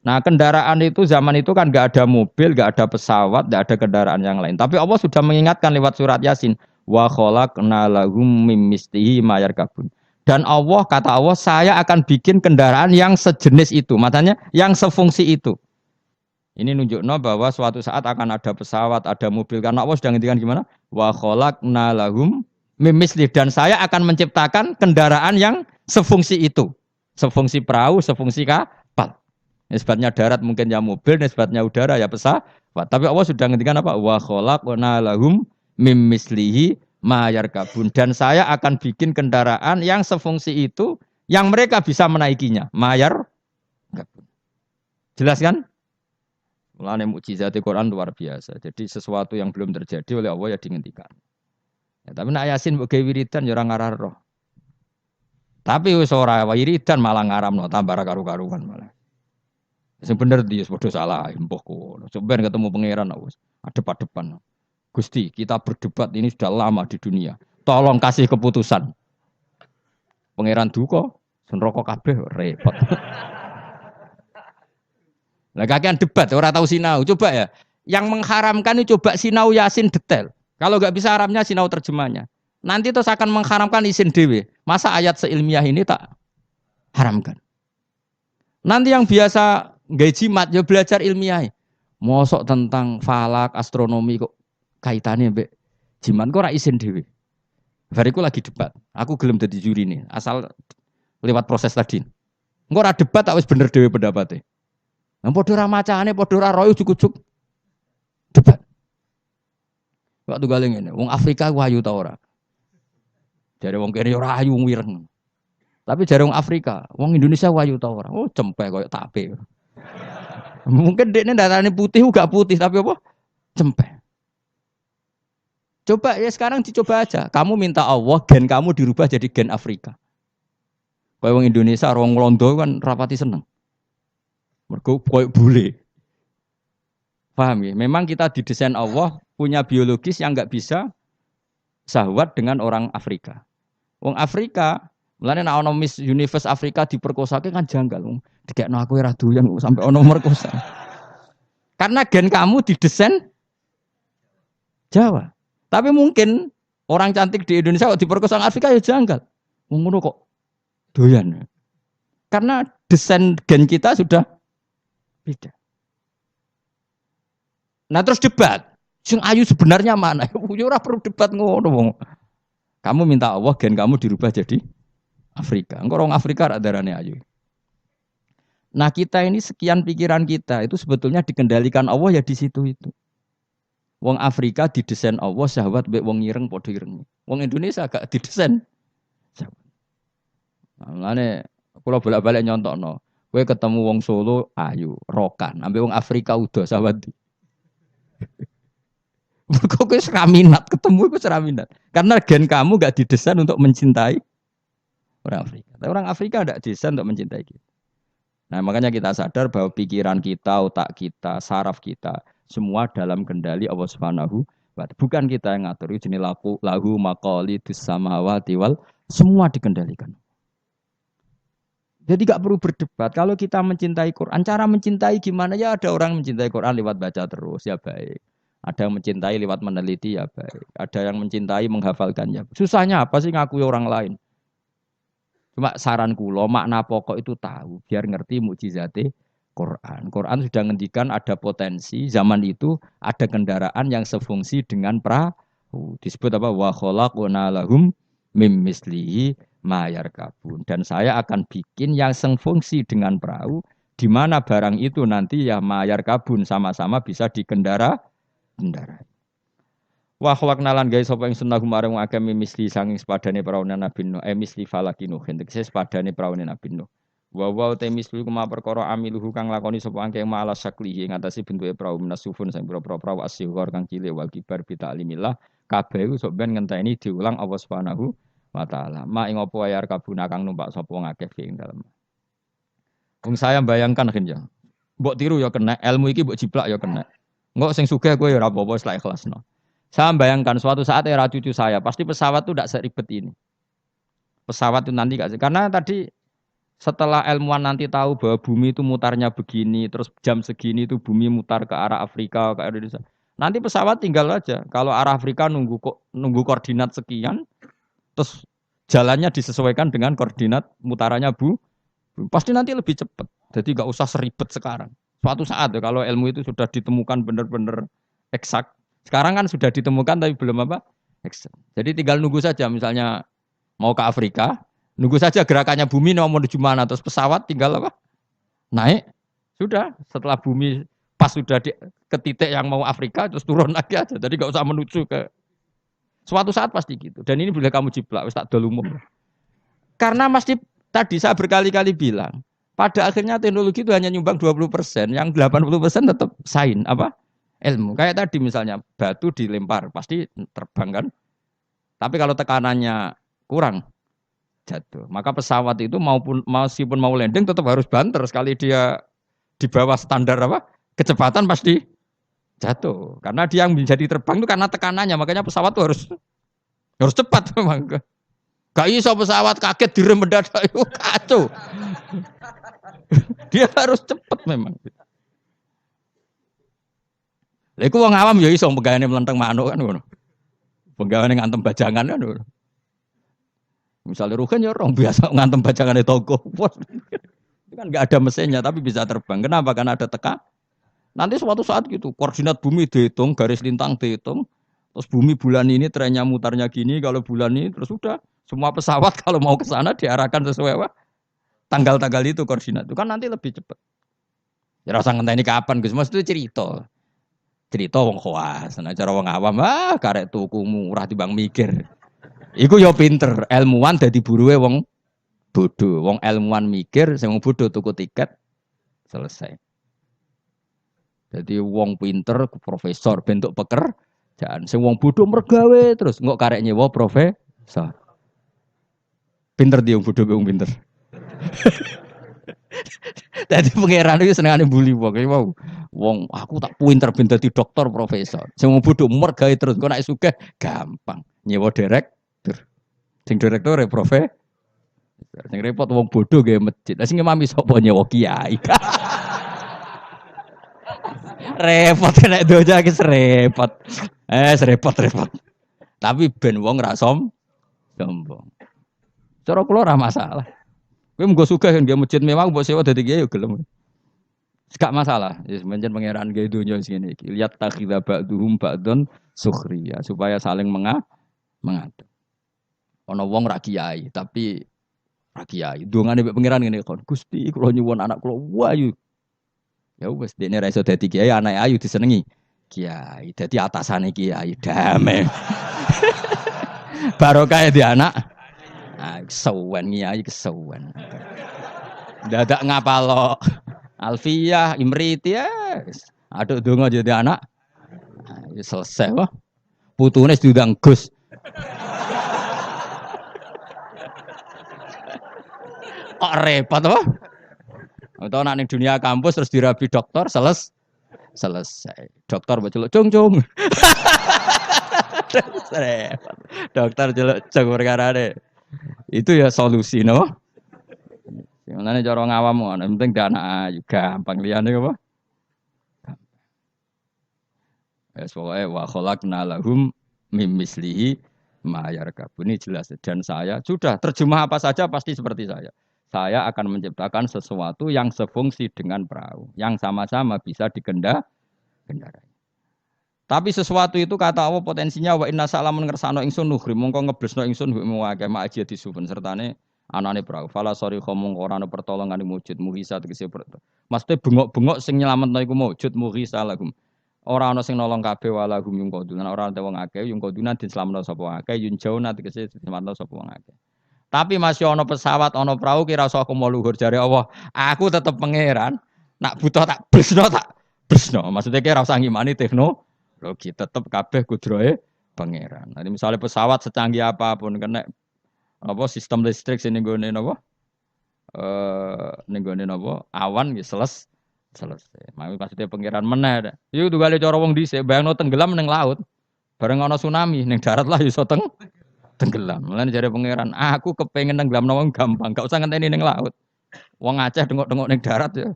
Nah, kendaraan itu zaman itu kan enggak ada mobil, enggak ada pesawat, enggak ada kendaraan yang lain. Tapi Allah sudah mengingatkan lewat surat Yasin wa khalaqna lahum mim mislihi ma yarkabun. Dan Allah kata Allah, saya akan bikin kendaraan yang sejenis itu, makanya yang sefungsi itu. Ini nunjukno bahwa suatu saat akan ada pesawat, ada mobil karena Allah sudah ngendikan gimana? Wa khalaqna lahum mim mislihi, dan saya akan menciptakan kendaraan yang sefungsi itu. Sefungsi perahu, sefungsi kapal. Nisbatnya darat mungkin ya mobil, nisbatnya udara ya pesawat. Tapi Allah sudah ngendikan apa? Wa khalaqna lahum mim mislihi ma yarkabun, dan saya akan bikin kendaraan yang sefungsi itu yang mereka bisa menaikinya. Ma yarkabun. Jelas kan? Mulane mukjizat Quran luar biasa. Jadi sesuatu yang belum terjadi oleh Allah ya dihentikan. Ya, tapi nak Yasin mbok gawe wiridan ya ora ngarah roh. Tapi wis ora wiridan malah ngaramno tambah karu-karuan malah. Sing bener dia padha salah mbok kono. Coba ketemu pangeran wis adep-adepan. Gusti, kita berdebat ini sudah lama di dunia. Tolong kasih keputusan. Pangeran duka, senroko kabeh repot. Lah kakean debat ora tahu sinau. Coba ya. Yang mengharamkan itu coba sinau Yasin detail. Kalau enggak bisa Arabnya sinau terjemahnya. Nanti terus akan mengharamkan isin dewe. Masa ayat seilmiah ini tak haramkan? Nanti yang biasa nggak jimat ya belajar ilmiah. Mosok tentang falak, astronomi kok kaitannya mbek jimat kok ora isin dhewe. Bariku lagi debat. Aku gelem dadi juri nih, asal lewat proses tadi. Engko ora debat tak wis bener dhewe pendapate. Lah padha ora macane, padha ora royo juk-juk debat. Waktu gale ngene, wong Afrika ku ayu ta ora? Jare wong kene ora ayu wong wireng. Tapi jarang Afrika, wong Indonesia wayu tau ora. Oh, cempek koyo tape. Mungkin dekne darane putih gak putih tapi apa? Cempek. Coba ya sekarang dicoba aja. Kamu minta Allah gen kamu dirubah jadi gen Afrika. Kayak wong Indonesia, wong Londo kan rapati seneng. Mergo koyo bule. Paham ya? Memang kita didesain Allah punya biologis yang nggak bisa sahwat dengan orang Afrika. Wong Afrika, mulane nek ana Miss Universe Afrika diperkosake kan janggal. Dikekno aku ora doyan sampai ana merkosa. Karena gen kamu didesain Jawa. Tapi mungkin orang cantik di Indonesia kok diperkosa Afrika ya janggal. Wong ngono kok doyan. Karena desain gen kita sudah beda. Nah terus debat. Sing ayu sebenarnya mana? Ya ora perlu debat ngono wong. Kamu minta Allah gen kamu dirubah jadi Afrika. Engko orang Afrika rak darane ayu. Nah kita ini sekian pikiran kita itu sebetulnya dikendalikan Allah ya di situ itu. Wong Afrika didesain Allah syahwat mbek wong ireng padha ireng. Wong Indonesia gak didesain syahwat. Nah, ngene kula bolak-balik nyontokno. Kowe ketemu wong Solo ayu, rokan, ambek wong Afrika udah syahwat. Kok kowe ora minat ketemu iku ora minat. Karena gen kamu gak didesain untuk mencintai orang Afrika. Tapi orang Afrika tidak didesain untuk mencintai kita. Nah, makanya kita sadar bahwa pikiran kita, otak kita, saraf kita semua dalam kendali Allah Subhanahu wa taala. Bukan kita yang ngatur. Jenis lahu maqalidus samawati wal semua dikendalikan. Jadi gak perlu berdebat. Kalau kita mencintai Quran, cara mencintai gimana ya? Ada orang mencintai Quran lewat baca terus ya baik. Ada yang mencintai lewat meneliti ya baik. Ada yang mencintai menghafalkan ya. Susahnya apa sih ngakui orang lain? Cuma saran kula makna pokok itu tahu biar ngerti mukjizate Quran. Quran sudah ngendikan ada potensi zaman itu ada kendaraan yang sefungsi dengan perahu. Disebut apa? Wa khalaqna lahum mim mislihi ma yarkabun. Dan saya akan bikin yang sefungsi dengan perahu di mana barang itu nanti ya ma yarkabun sama-sama bisa dikendarai. Wa khalaqna lan gawe sapa ingsun lahum marang akeh misli sanging sepadane praune Nabi Nuh misli falakinu tegese sepadane praune Nabi Nuh. Wa te misli kuma perkara amiluhu kang lakoni sapa angke maala saklihi ngatasi bentuke prau menasufun sing pira-pira prau asyghar kang cilik wal kibar bi ta'limillah kabeh iku sok ben ngenteni diulang Allah Subhanahu wa taala. Ma ing apa ayar kabuna kang numpak sapa ngakeh ing dalem. Wong saya bayangkan ya. Mbok tiru ya kena, ilmu iki mbok jiplak ya kena. Engko sing sugih kowe ya ora apa-apa wis lak ikhlasno. Saya bayangkan suatu saat era cucu saya, pasti pesawat itu tidak seribet ini. Pesawat itu nanti karena tadi setelah ilmuwan nanti tahu bahwa bumi itu mutarnya begini, terus jam segini itu bumi mutar ke arah Afrika, ke Indonesia. Nanti pesawat tinggal aja. Kalau arah Afrika nunggu koordinat sekian, terus jalannya disesuaikan dengan koordinat mutarannya pasti nanti lebih cepat. Jadi nggak usah seribet sekarang. Suatu saat ya, kalau ilmu itu sudah ditemukan benar-benar eksak. Sekarang kan sudah ditemukan tapi belum apa? Jadi tinggal nunggu saja misalnya mau ke Afrika, nunggu saja gerakannya bumi mau menuju mana terus pesawat tinggal apa? Naik. Sudah, setelah bumi pas sudah ke titik yang mau Afrika terus turun lagi aja. Jadi enggak usah menuju ke suatu saat pasti gitu. Dan ini boleh kamu jiplak wis tak dol umum. Karena mesti tadi saya berkali-kali bilang, pada akhirnya teknologi itu hanya nyumbang 20%, yang 80% tetap sains apa? Ilmu. Kayak tadi misalnya batu dilempar pasti terbang kan. Tapi kalau tekanannya kurang jatuh. Maka pesawat itu meskipun mau landing tetap harus banter sekali dia di bawah standar apa? Kecepatan pasti jatuh. Karena dia yang menjadi terbang itu karena tekanannya. Makanya pesawat itu harus cepat memang. Gak iso pesawat kaget direm mendadak itu kacau. Dia harus cepat memang. Lha iku wong awam ya iso pegawene mlenteng manuk kan ngono. Pegawene ngantem bajangan kan ngono. Misalnya Rugen ya orang biasa ngantem bajangane toko. Itu kan enggak ada mesinnya tapi bisa terbang. Kenapa? Karena ada teka. Nanti suatu saat gitu, koordinat bumi dihitung, garis lintang dihitung. Terus bumi bulan ini trennya mutarnya gini, kalau bulan ini terus sudah semua pesawat kalau mau ke sana diarahkan sesuai apa? Tanggal-tanggal itu koordinat. Itu kan nanti lebih cepat. Ya rasa ngenteni kapan Gus? Mas itu cerita wong khawas, nah cara wong awam karek tuku murah timbang mikir. Iku ya pinter, ilmuwan dadi buruhe wong bodoh. Wong ilmuwan mikir, sing wong bodoh tuku tiket selesai. Jadi wong pinter profesor bentuk pekerjaan. Sing wong bodoh mergawe terus engko karek nyewa profesor. Pinter dia wong bodoh wong pinter. Dadi pangeran iki senengane bully wong. Wow. Wong aku tak pinter ben dadi dokter profesor. Sing wong bodoh mergawe terus engko nek sugih gampang. Nyewa direktur. Sing direktur profesor. Sing repot wong bodoh gawe masjid. Lah sing imami sapa nyewa kiai. Repot nek doja iki repot. Repot. Tapi ben wong ra sombong. Cara kula ora masalah. Kowe mung sugih nggih masjid mewah mbok sewa dadi kiai yo gelem. Gak masalah. Wis mencen pangeran gawe donya sing ngene iki. Lihat takhidha ba'duhum ba'dun sukhriya supaya saling mengadep. Ana wong ra kiai tapi ra kiai. Dongane mbek pangeran ngene kon. Gusti kula nyuwun anak kula wayu. Ya wis dene ra iso dadi kiai, anake ayu disenengi. Kiai, dadi atasane kiai damai. Barokah di anak. Ah, kesuwen kiai kesuwen. Dadak ngapalo. Alfiyah, Imriti ya. Aduk donga jadi anak. Nah, ya selesai wah. Putune diundang Gus. Kok repot wah. Atau nak ning dunia kampus terus dirabi dokter selesai. Dokter baceluk cung. Dokter celuk cung perkarane. Itu ya solusi no. Menane cara ngawam ngono, penting dana ayu gampang liyane apa? Wes pokoke wa khalaqna lahum mim mislihi ma yarkabun. Ini jelas dan saya sudah terjemah apa saja pasti seperti saya. Saya akan menciptakan sesuatu yang sefungsi dengan perahu, yang sama-sama bisa dikendarai. Tapi sesuatu itu kata Allah potensinya wa inna salamun ngersano ingsun nuhri mongko ngeblesno ingsun mu akeh ma aja disupen sertane anane perahu. Fala sori khomong ora ana pertolongan wujud muhisa tegese pertolongan. Maksudnya bengok-bengok sing nyelametno iku wujud muhisa lahum. Ora ana sing nolong kabeh walahum yung kodunan ora ana wong akeh yung kodunan diselametno sapa akeh yun jauna tegese diselametno sapa wong akeh. Tapi masih ono pesawat, ono perahu kira usah aku mau luhur jare Allah. Aku tetep pangeran. Nak butuh tak bresno. Maksudnya kira usah ngimani teknologi, tetep kabeh kudrohe pangeran. Nanti misalnya pesawat secanggih apapun kena apa sistem listrik sing nggone napa? Ning gone napa? Awan ya selesai. Maksudnya pangeran meneh. Iku tugale cara wong dhisik bayangno tenggelam ning laut. Bareng ana tsunami ning darat lah iso tenggelam. Mulane jare pangeran, aku kepengin nenggelamno wong gampang, gak usah ngenteni ning laut. Wong Aceh dengok-dengok ning darat ya.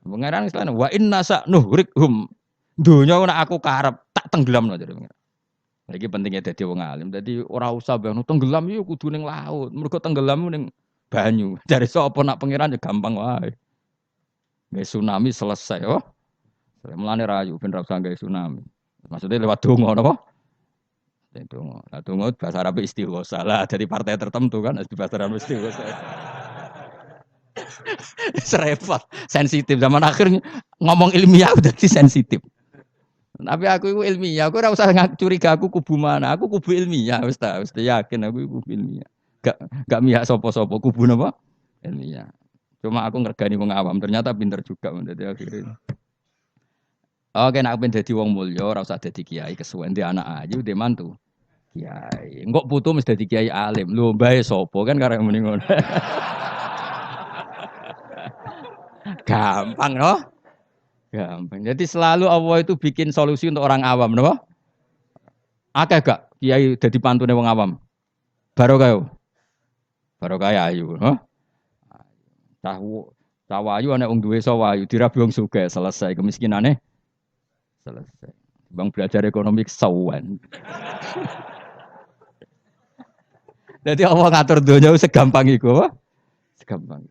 Pangeran istilahnya wa inna sa nuhrikhum. Donya nek aku karep tak tenggelamno jare pangeran. Iki pentingnya dadi wong alim. Dadi ora usah bayangno tenggelam yo kudu ning laut. Mergo tenggelam ning banyu. Jare sapa nak pangeran ya gampang wae. Nggih tsunami selesai oh. Mulane rayu ben ra usah gawe tsunami. Maksudnya lewat donga napa? Donga bahasa Arab istighosa lah dari partai tertentu kan di bahasa Arab istighosa. Serepot, sensitif zaman akhir ngomong ilmiah udah sensitif. Tapi aku itu ilmiah, aku ora usah curiga aku kubu mana, aku kubu ilmiah wis yakin aku kubu ilmiah. Gak mihak sapa-sapa kubu napa? Ilmiah. Cuma aku ngergani wong awam, ternyata pinter juga menjadi akhirnya. Oke, nak pengen dadi wong mulya ora usah dadi kiai kesuwen di anak ayu, di mantu. Kiai, engkok putu mesti dadi kiai alim. Lho mbae sapa kan karek muni ngono. Gampang loh. Gampang. Jadi selalu Allah itu bikin solusi untuk orang awam, napa? Akeh gak kiai dadi pantune wong awam? Barokah. Barokah ayu, ha? Tahu ayu ana wong duwe sawayu dirabi wong sugih selesai kemiskinane. Selesai. Bang belajar ekonomi kesawan. Jadi Allah ngatur dunia segampang itu, apa? Segampang.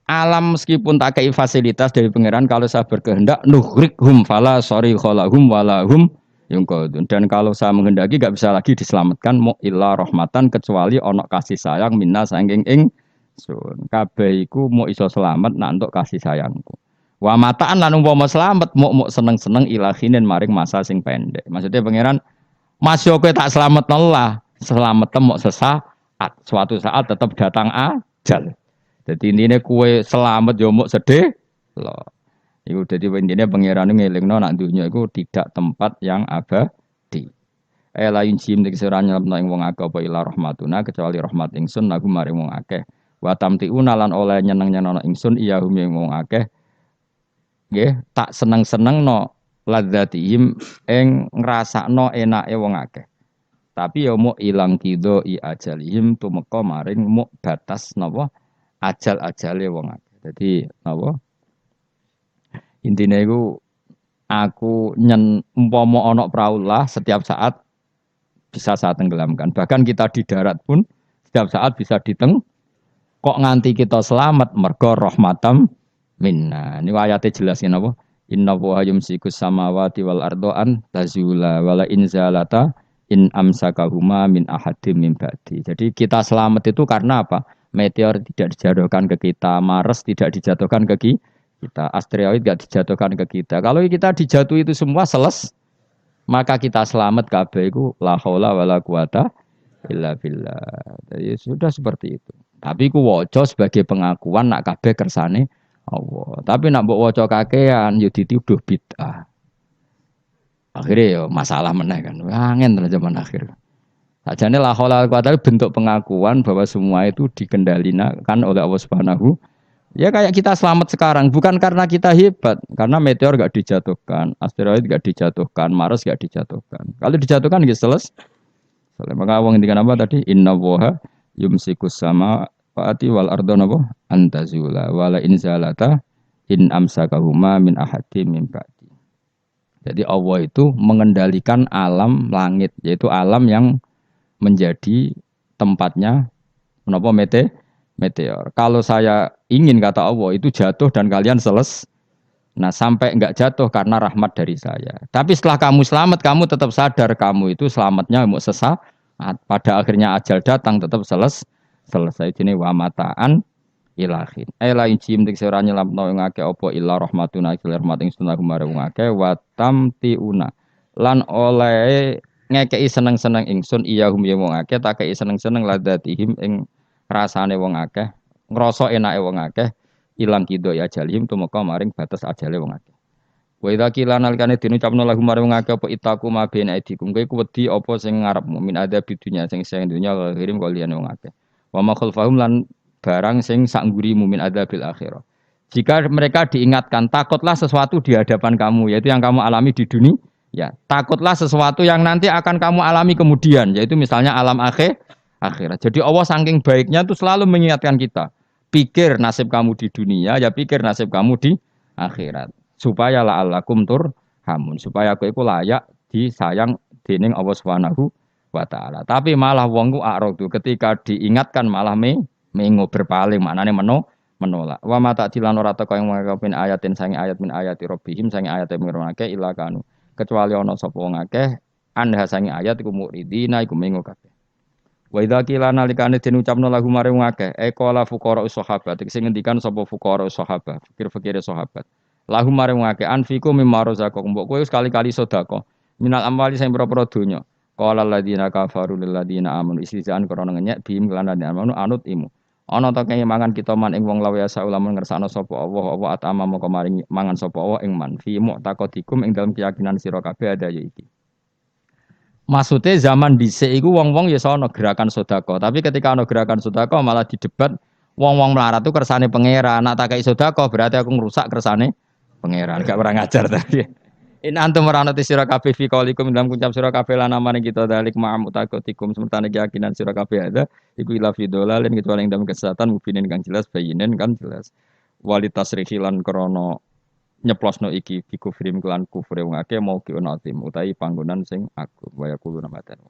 Alam meskipun tak kei fasilitas dari pangeran kalau saya berkehendak nuhrikhum fala sorry kholahum walahum yungkodun. Dan kalau saya menghendaki gak bisa lagi diselamatkan mu illa rahmatan kecuali ono kasih sayang minna sangking ingsun. Kabeh iku mau iso selamat nak entuk kasih sayangku. Wa mataan lan umpama slamet muk seneng-seneng ilahinin maring masa sing pendek. Maksudnya pangeran Mas yo kowe tak slametno lah, slamet muk sesaat. suatu saat tetap datang ajal. Jadi intinya kue selamat yo mok sedih loh. Iku dadi intinya pangeran ngelingno nak dunya iku tidak tempat yang abadi. Lain jim nek sira nyelapno ing wong akeh apa ila rahmatuna kecuali rahmat ingsun lagu maring wong akeh. Wa tamtiuna lan oleh nyeneng-nyenengno ingsun iya hum ing wong akeh. Nggih, tak seneng-senengno ladzatihim ing ngrasakno enake wong akeh. Tapi ya mau ilang kido I ajalihim tumeka maring mau batas napa ajal-ajale wong akeh. Dadi napa intine iku aku umpama ana praulah setiap saat bisa saya tenggelamkan. Bahkan kita di darat pun setiap saat bisa kok nganti kita selamat mergo rahmatam minna. Ini ayatnya jelasin apa? Inna wa yumsikus samawati wal ardoan tazula wala inzalata in amsakahuma min ahadim min ba'di. Jadi kita selamat itu karena apa? Meteor tidak dijatuhkan ke kita, Mars tidak dijatuhkan ke kita, asteroid tidak dijatuhkan ke kita. Kalau kita dijatuh itu semua maka kita selamat kabeh iku la haula wala quwata illa billah. Jadi sudah seperti itu. Tapi ku waca sebagai pengakuan nak kabeh kersane Allah. Tapi nak mbok waca kakean yo dituduh bid'ah. Akhirnya ya masalah meneh kan. Angin terus zaman akhir. Sajane la haula wala quwata bentuk pengakuan bahwa semua itu dikendalikan oleh Allah Subhanahu. Ya kayak kita selamat sekarang bukan karena kita hebat, karena meteor gak dijatuhkan, asteroid gak dijatuhkan, Mars gak dijatuhkan. Kalau dijatuhkan gitu selesai. Maka wong ngendikan apa tadi? Inna woha yumsikus sama faati wal ardo napa antazula wala inzalata in amsakahuma min ahadi min ba'di. Jadi Allah itu mengendalikan alam langit, yaitu alam yang menjadi tempatnya menapa meteor. Kalau saya ingin kata Allah itu jatuh dan kalian nah sampai enggak jatuh karena rahmat dari saya. Tapi setelah kamu selamat, kamu tetap sadar kamu itu selamatnya mau sesaat. Pada akhirnya ajal datang tetap selesai. Ini wa mataan ilahin. Lain jim dik sira nyelamno ing akeh apa illa rahmatuna ila rahmat ing sunah kumare wong akeh wa tamtiuna. Lan oleh ngekei seneng-seneng ingsun iyahum ya wong akeh tak kei seneng-seneng ladatihim ing rasane wong akeh, ngrasa enake wong akeh, ilang kido ya jalim tumeka maring batas ajale wong akeh. Wa idza qila nalikane dinucapno lagu maring wong akeh apa itaku ma bena idikum kowe wedi apa sing ngarepmu min ada bidunya sing dunya kirim kaliyan wong akeh. Wa ma khalfahum lan barang sing sak ngurimu min adabil akhirah. Jika mereka diingatkan takutlah sesuatu di hadapan kamu yaitu yang kamu alami di dunia, ya takutlah sesuatu yang nanti akan kamu alami kemudian yaitu misalnya alam akhirat. Jadi Allah saking baiknya tuh selalu mengingatkan kita. Pikir nasib kamu di dunia, ya pikir nasib kamu di akhirat. Supaya la'allakum turhamun. Supaya aku itu layak disayang dening Allah Subhanahu wa taala. Tapi malah wong ku a'radu ketika diingatkan malah mengo berpaling, maknane menolak. Wa mata dilan ora teko ing ngakepin ayatin sange ayat min ayati rabbihim sange ayat mirunake ila kanu. Kecuali ana sapa wong akeh anha sange ayat iku muridina iku mengo kabeh. Wa idza qila nalikane den ucapno lagu mare wong akeh qala fuqara sahabat sing ngendikan sapa fuqara sahabat fikir-fikire sahabat lagu mare wong akeh anfiku mimma razaqakum mbok kowe sekali-kali sedekah minal amwali sing pira-pira donya qala alladziina kafaru lil ladziina amanu istizaan krana ngenyek bihim lan amanu anut imu ana ta kaya mangan kita man ing wong lawe asa ulama ngersakno sapa Allah apa atama moko maring mangan sapa Allah ing man fi mu'taqadikum ing dalem keyakinan sira kabeh ada ya iki. Maksudnya zaman dhisik iku wong-wong ya sono gerakan sedekah, tapi ketika ana gerakan sedekah malah didebat wong-wong melarat itu kersane pangeran. Nak tak kei sedekah berarti aku ngrusak kersane pangeran. Gak pernah ngajar tadi. In antum maranati sira kabeh fi qaulikum dalam ucap sira kabeh lan amane kita dalik ma'am utakotikum semertane keyakinan sira kabeh ada iku ila fi dolalin kecuali ing dalam kesesatan mubinin kang jelas bayinen kan jelas. Walitasrihi lan krana nyeplosno iki bi kufrim kelan kufre wong akeh mau ki ono tim utahi panggonan sing agung waya kulo namaten